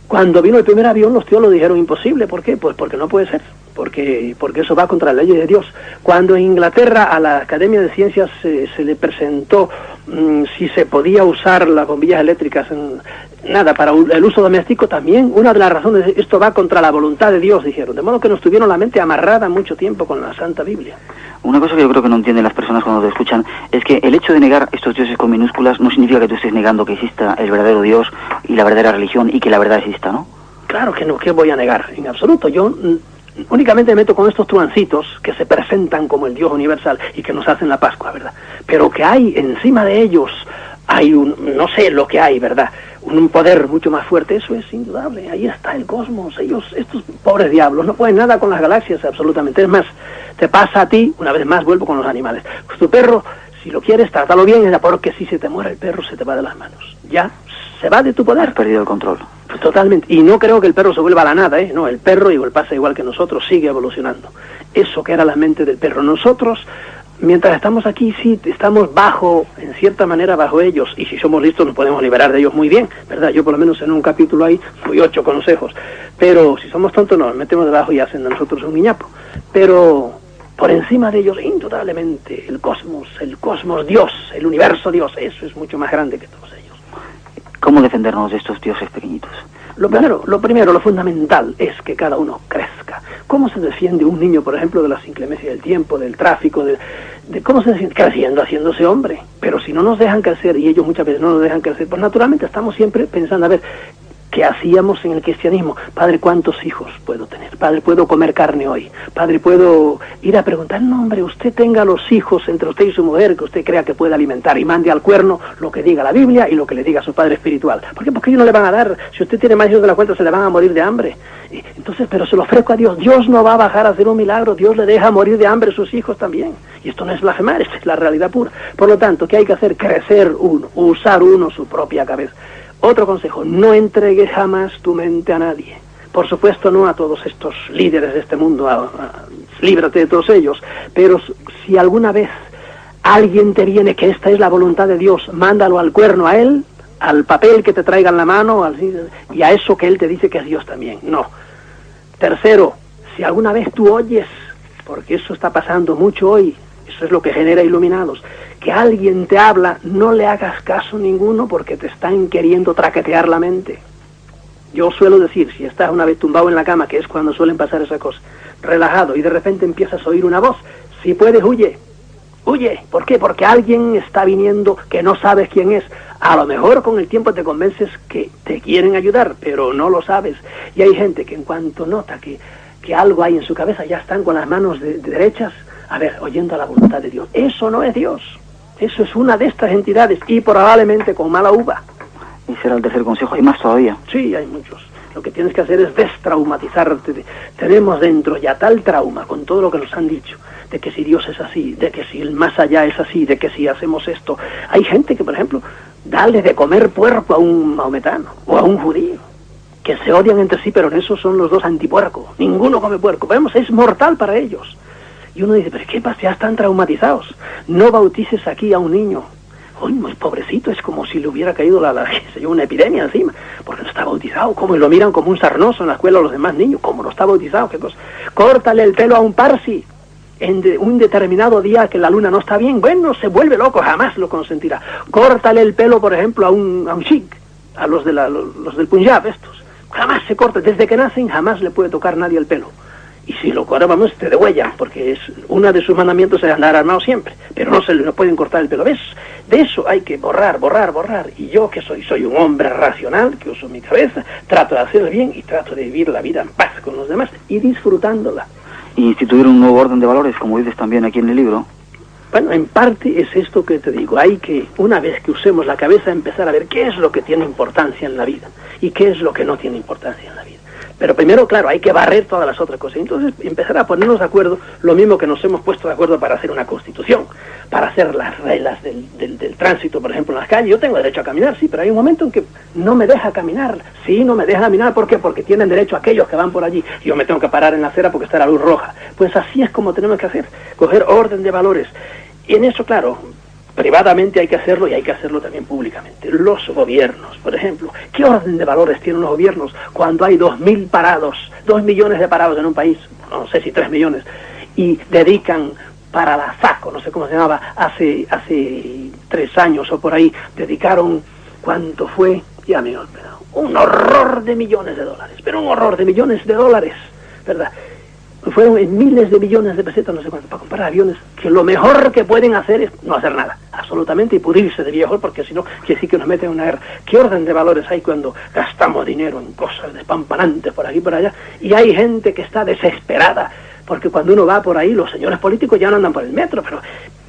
Cuando vino el primer avión, los teólogos dijeron imposible. ¿Por qué? Pues porque no puede ser, porque eso va contra las leyes de Dios. Cuando en Inglaterra a la Academia de Ciencias se le presentó si se podía usar las bombillas eléctricas para el uso doméstico también. Una de las razones es esto va contra la voluntad de Dios, dijeron, de modo que nos tuvieron la mente amarrada mucho tiempo con la Santa Biblia. Una cosa que yo creo que no entienden las personas cuando te escuchan es que el hecho de negar estos dioses con minúsculas no significa que tú estés negando que exista el verdadero Dios y la verdadera religión y que la verdad exista, ¿no? Claro que no, ¿qué voy a negar? En absoluto. Yo únicamente me meto con estos truancitos que se presentan como el Dios universal y que nos hacen la Pascua, ¿verdad? Pero que hay encima de ellos, hay no sé lo que hay, ¿verdad? Un poder mucho más fuerte, eso es indudable. Ahí está el cosmos. Estos pobres diablos, no pueden nada con las galaxias, absolutamente. Es más, te pasa a ti, una vez más vuelvo con los animales. Pues tu perro, si lo quieres, trátalo bien, porque si se te muere el perro, se te va de las manos. Ya, se va de tu poder. Has perdido el control. Pues totalmente. Y no creo que el perro se vuelva a la nada, ¿eh? No, el perro pasa igual que nosotros, sigue evolucionando. Eso que era la mente del perro. Nosotros, mientras estamos aquí, sí, estamos en cierta manera bajo ellos, y si somos listos nos podemos liberar de ellos muy bien, ¿verdad? Yo por lo menos en un capítulo ahí fui 8 consejos, pero si somos tontos nos metemos debajo y hacen de nosotros un guiñapo. Pero por encima de ellos, indudablemente, el cosmos, Dios, el universo Dios, eso es mucho más grande que todos ellos. ¿Cómo defendernos de estos dioses pequeñitos? Lo primero, lo fundamental es que cada uno crezca. ¿Cómo se defiende un niño, por ejemplo, de las inclemencias del tiempo, del tráfico, de cómo se defiende? Creciendo, haciéndose hombre. Pero si no nos dejan crecer, y ellos muchas veces no nos dejan crecer, pues naturalmente estamos siempre pensando, a ver, ¿qué hacíamos en el cristianismo? Padre, ¿cuántos hijos puedo tener? Padre, ¿puedo comer carne hoy? Padre, ¿puedo ir a preguntar? No, hombre, usted tenga los hijos entre usted y su mujer que usted crea que puede alimentar y mande al cuerno lo que diga la Biblia y lo que le diga su padre espiritual. ¿Por qué? Porque ellos no le van a dar. Si usted tiene más hijos de la cuenta, se le van a morir de hambre. Entonces, pero se lo ofrezco a Dios. Dios no va a bajar a hacer un milagro. Dios le deja morir de hambre a sus hijos también. Y esto no es blasfemar, esta es la realidad pura. Por lo tanto, ¿qué hay que hacer? Crecer uno, usar uno su propia cabeza. Otro consejo, no entregues jamás tu mente a nadie. Por supuesto no a todos estos líderes de este mundo, líbrate de todos ellos. Pero si alguna vez alguien te viene que esta es la voluntad de Dios, mándalo al cuerno a él, al papel que te traiga en la mano, y a eso que él te dice que es Dios también. No. Tercero, si alguna vez tú oyes, porque eso está pasando mucho hoy, eso es lo que genera iluminados, que alguien te habla, no le hagas caso ninguno porque te están queriendo traquetear la mente. Yo suelo decir, si estás una vez tumbado en la cama, que es cuando suelen pasar esas cosas, relajado, y de repente empiezas a oír una voz, si puedes, huye. Huye. ¿Por qué? Porque alguien está viniendo que no sabes quién es. A lo mejor con el tiempo te convences que te quieren ayudar, pero no lo sabes. Y hay gente que en cuanto nota que algo hay en su cabeza, ya están con las manos derechas, a ver, oyendo a la voluntad de Dios. Eso no es Dios. Eso es una de estas entidades y probablemente con mala uva. Y será el tercer consejo. ¿Hay más todavía? Sí, hay muchos. Lo que tienes que hacer es destraumatizarte. Tenemos dentro ya tal trauma con todo lo que nos han dicho, de que si Dios es así, de que si el más allá es así, de que si hacemos esto. Hay gente que, por ejemplo, dale de comer puerco a un maometano o a un judío, que se odian entre sí, pero en eso son los dos antipuerco. Ninguno come puerco. Vemos, es mortal para ellos. Y uno dice, pero ¿qué pasa? Ya están traumatizados. No bautices aquí a un niño. Uy, muy pobrecito, es como si le hubiera caído una epidemia encima, porque no está bautizado. Como lo miran como un sarnoso en la escuela a los demás niños, como no está bautizado, qué cosa. Córtale el pelo a un parsi en un determinado día que la luna no está bien. Bueno, se vuelve loco, jamás lo consentirá. Córtale el pelo, por ejemplo, a un sikh, a los del Punjab, estos. Jamás se corta, desde que nacen jamás le puede tocar nadie el pelo. Y si lo corta, vamos, te degüellan, porque es uno de sus mandamientos es andar armado siempre, pero no pueden cortar el pelo. ¿Ves? De eso hay que borrar. Y yo que soy un hombre racional, que uso mi cabeza, trato de hacer bien y trato de vivir la vida en paz con los demás y disfrutándola. Y instituir un nuevo orden de valores, como dices también aquí en el libro. Bueno, en parte es esto que te digo. Hay que, una vez que usemos la cabeza, empezar a ver qué es lo que tiene importancia en la vida y qué es lo que no tiene importancia en la vida. Pero primero, claro, hay que barrer todas las otras cosas. Entonces, empezar a ponernos de acuerdo, lo mismo que nos hemos puesto de acuerdo para hacer una constitución, para hacer las reglas del tránsito, por ejemplo, en las calles. Yo tengo derecho a caminar, sí, pero hay un momento en que no me deja caminar. Sí, no me deja caminar, ¿por qué? Porque tienen derecho aquellos que van por allí. Yo me tengo que parar en la acera porque está la luz roja. Pues así es como tenemos que hacer, coger orden de valores. Y en eso, claro, privadamente hay que hacerlo y hay que hacerlo también públicamente. Los gobiernos, por ejemplo, ¿qué orden de valores tienen los gobiernos cuando hay 2.000 parados, 2 millones de parados en un país, no sé si 3 millones, y dedican para la FACO, no sé cómo se llamaba, hace 3 años o por ahí, dedicaron, ¿cuánto fue? Ya me he olvidado, un horror de millones de dólares, pero un horror de millones de dólares, ¿verdad? Fueron en miles de millones de pesetas, no sé cuánto, para comprar aviones, que lo mejor que pueden hacer es no hacer nada, absolutamente, y pudrirse de viejo, porque si no, quiere decir que nos meten en una guerra. ¿Qué orden de valores hay cuando gastamos dinero en cosas despampanantes por aquí y por allá? Y hay gente que está desesperada, porque cuando uno va por ahí, los señores políticos ya no andan por el metro, pero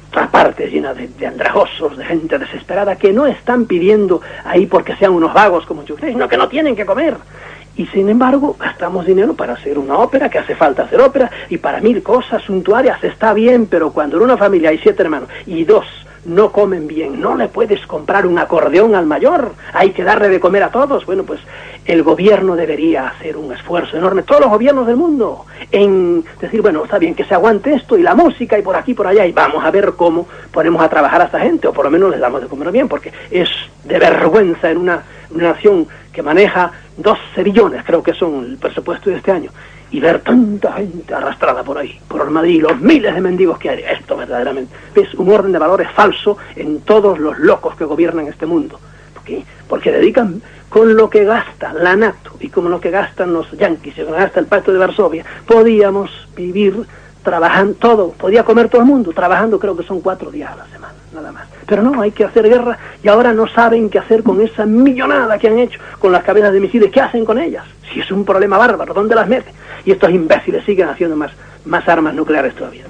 otra parte llena de andrajosos, de gente desesperada, que no están pidiendo ahí porque sean unos vagos como yo, sino que no tienen que comer. Y sin embargo, gastamos dinero para hacer una ópera, que hace falta hacer ópera, y para 1000 cosas suntuarias está bien, pero cuando en una familia hay 7 hermanos y 2 no comen bien, no le puedes comprar un acordeón al mayor, hay que darle de comer a todos. Bueno, pues el gobierno debería hacer un esfuerzo enorme, todos los gobiernos del mundo, en decir, bueno, está bien que se aguante esto y la música y por aquí, por allá, y vamos a ver cómo ponemos a trabajar a esta gente, o por lo menos les damos de comer bien, porque es de vergüenza en una nación que maneja 12 billones, creo que son el presupuesto de este año, y ver tanta gente arrastrada por ahí, por Madrid, los miles de mendigos que hay. Esto verdaderamente es un orden de valores falso en todos los locos que gobiernan este mundo. ¿Por qué? Porque dedican con lo que gasta la NATO y con lo que gastan los yanquis y con lo que gasta el Pacto de Varsovia, podíamos vivir trabajando todo, podía comer todo el mundo, trabajando creo que son 4 días a la semana, nada más. Pero no, hay que hacer guerra y ahora no saben qué hacer con esa millonada que han hecho con las cabezas de misiles. ¿Qué hacen con ellas? Si es un problema bárbaro, ¿dónde las meten? Y estos imbéciles siguen haciendo más armas nucleares todavía.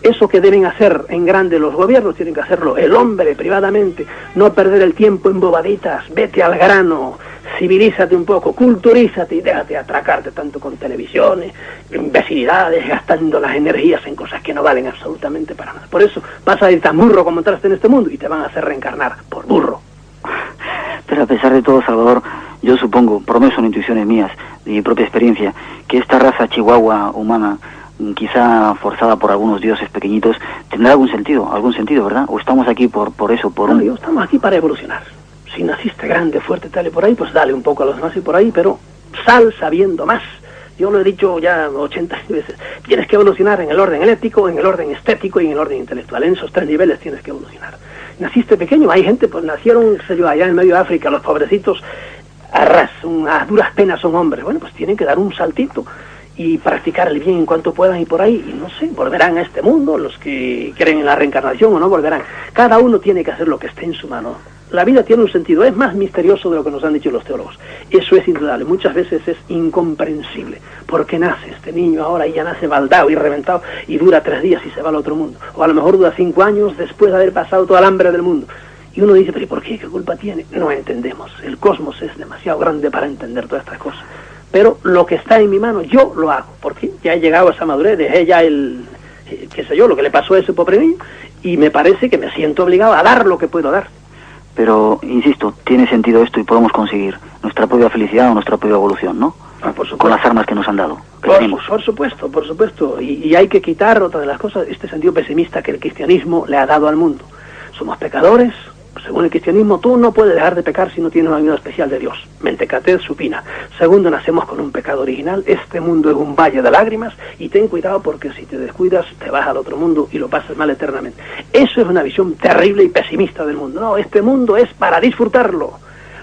Eso que deben hacer en grande los gobiernos, tienen que hacerlo el hombre privadamente, no perder el tiempo en bobaditas, vete al grano, civilízate un poco, culturízate y déjate atracarte tanto con televisiones, imbecilidades, gastando las energías en cosas que no valen absolutamente para nada. Por eso vas a ir tan burro como entraste en este mundo y te van a hacer reencarnar por burro. Pero a pesar de todo, Salvador, yo supongo, por lo menos son intuiciones mías, de mi propia experiencia, que esta raza chihuahua humana, quizá forzada por algunos dioses pequeñitos, tendrá algún sentido, ¿verdad? ¿O estamos aquí por eso, estamos aquí para evolucionar. Si naciste grande, fuerte, tal y por ahí, pues dale un poco a los demás y por ahí, pero sal sabiendo más. Yo lo he dicho ya 80 veces. Tienes que evolucionar en el orden ético, en el orden estético y en el orden intelectual. En esos 3 niveles tienes que evolucionar. Naciste pequeño, hay gente, pues nacieron, qué sé yo, allá en medio de África, los pobrecitos, a duras penas son hombres. Bueno, pues tienen que dar un saltito y practicar el bien en cuanto puedan y por ahí, y no sé, volverán a este mundo, los que creen en la reencarnación o no volverán. Cada uno tiene que hacer lo que esté en su mano. La vida tiene un sentido, es más misterioso de lo que nos han dicho los teólogos. Eso es indudable, muchas veces es incomprensible. ¿Por qué nace este niño ahora y ya nace baldado y reventado y dura 3 días y se va al otro mundo? O a lo mejor dura 5 años después de haber pasado toda el hambre del mundo. Y uno dice, pero ¿y por qué? ¿Qué culpa tiene? No entendemos. El cosmos es demasiado grande para entender todas estas cosas. Pero lo que está en mi mano, yo lo hago, porque ya he llegado a esa madurez, dejé ya qué sé yo, lo que le pasó a ese pobre niño, y me parece que me siento obligado a dar lo que puedo dar. Pero, insisto, tiene sentido esto y podemos conseguir nuestra propia felicidad o nuestra propia evolución, ¿no? Por supuesto. Con las armas que nos han dado. Por supuesto. Y hay que quitar otra de las cosas, este sentido pesimista que el cristianismo le ha dado al mundo. Somos pecadores. Según el cristianismo, tú no puedes dejar de pecar si no tienes una ayuda especial de Dios. Mentecatez supina. Segundo, nacemos con un pecado original. Este mundo es un valle de lágrimas y ten cuidado porque si te descuidas te vas al otro mundo y lo pasas mal eternamente. Eso es una visión terrible y pesimista del mundo. No, este mundo es para disfrutarlo.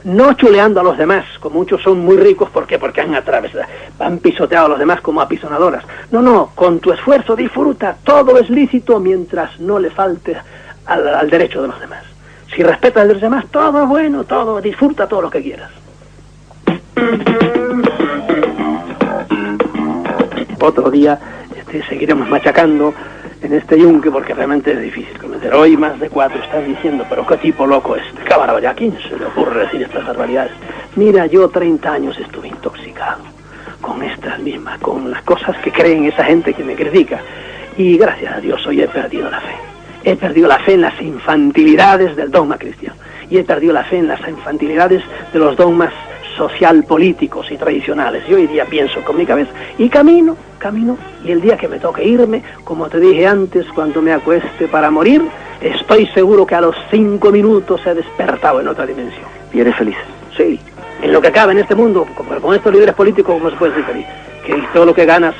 No chuleando a los demás, como muchos son muy ricos, ¿por qué? Porque han pisoteado a los demás como apisonadoras. No, con tu esfuerzo disfruta. Todo es lícito mientras no le falte al derecho de los demás. Si respetas a los demás, todo es bueno, disfruta todo lo que quieras. Otro día seguiremos machacando en este yunque porque realmente es difícil convencer. Hoy más de 4 están diciendo, pero qué tipo loco este. ¡Qué barbaridad! ¿A quién se le ocurre decir estas barbaridades? Mira, yo 30 años estuve intoxicado con estas mismas, con las cosas que creen esa gente que me critica. Y gracias a Dios hoy he perdido la fe. He perdido la fe en las infantilidades del dogma cristiano. Y he perdido la fe en las infantilidades de los dogmas social-políticos y tradicionales. Y hoy día pienso con mi cabeza y camino. Y el día que me toque irme, como te dije antes, cuando me acueste para morir, estoy seguro que a los 5 minutos he despertado en otra dimensión. ¿Y eres feliz? Sí. En lo que cabe en este mundo, con estos líderes políticos, ¿cómo se puede ser feliz? Que todo lo que ganas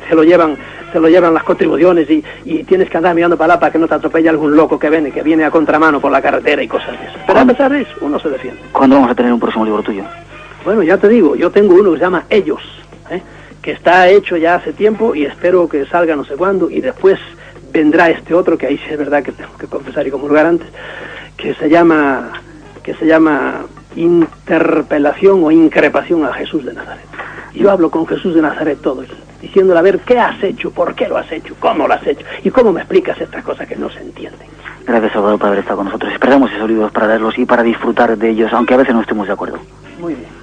te lo llevan se lo llevan las contribuciones y tienes que andar mirando para allá para que no te atropelle algún loco que viene a contramano por la carretera y cosas de eso. Pero a pesar de eso, uno se defiende. ¿Cuándo vamos a tener un próximo libro tuyo? Bueno, ya te digo, yo tengo uno que se llama Ellos, que está hecho ya hace tiempo y espero que salga no sé cuándo, y después vendrá este otro, que ahí sí es verdad que tengo que confesar y comulgar antes, que se llama Interpelación o Increpación a Jesús de Nazaret. Y yo hablo con Jesús de Nazaret todo, diciéndole a ver qué has hecho, por qué lo has hecho, cómo lo has hecho y cómo me explicas estas cosas que no se entienden. Gracias, Salvador, por haber estado con nosotros. Esperamos esos libros para leerlos y para disfrutar de ellos, aunque a veces no estemos de acuerdo. Muy bien.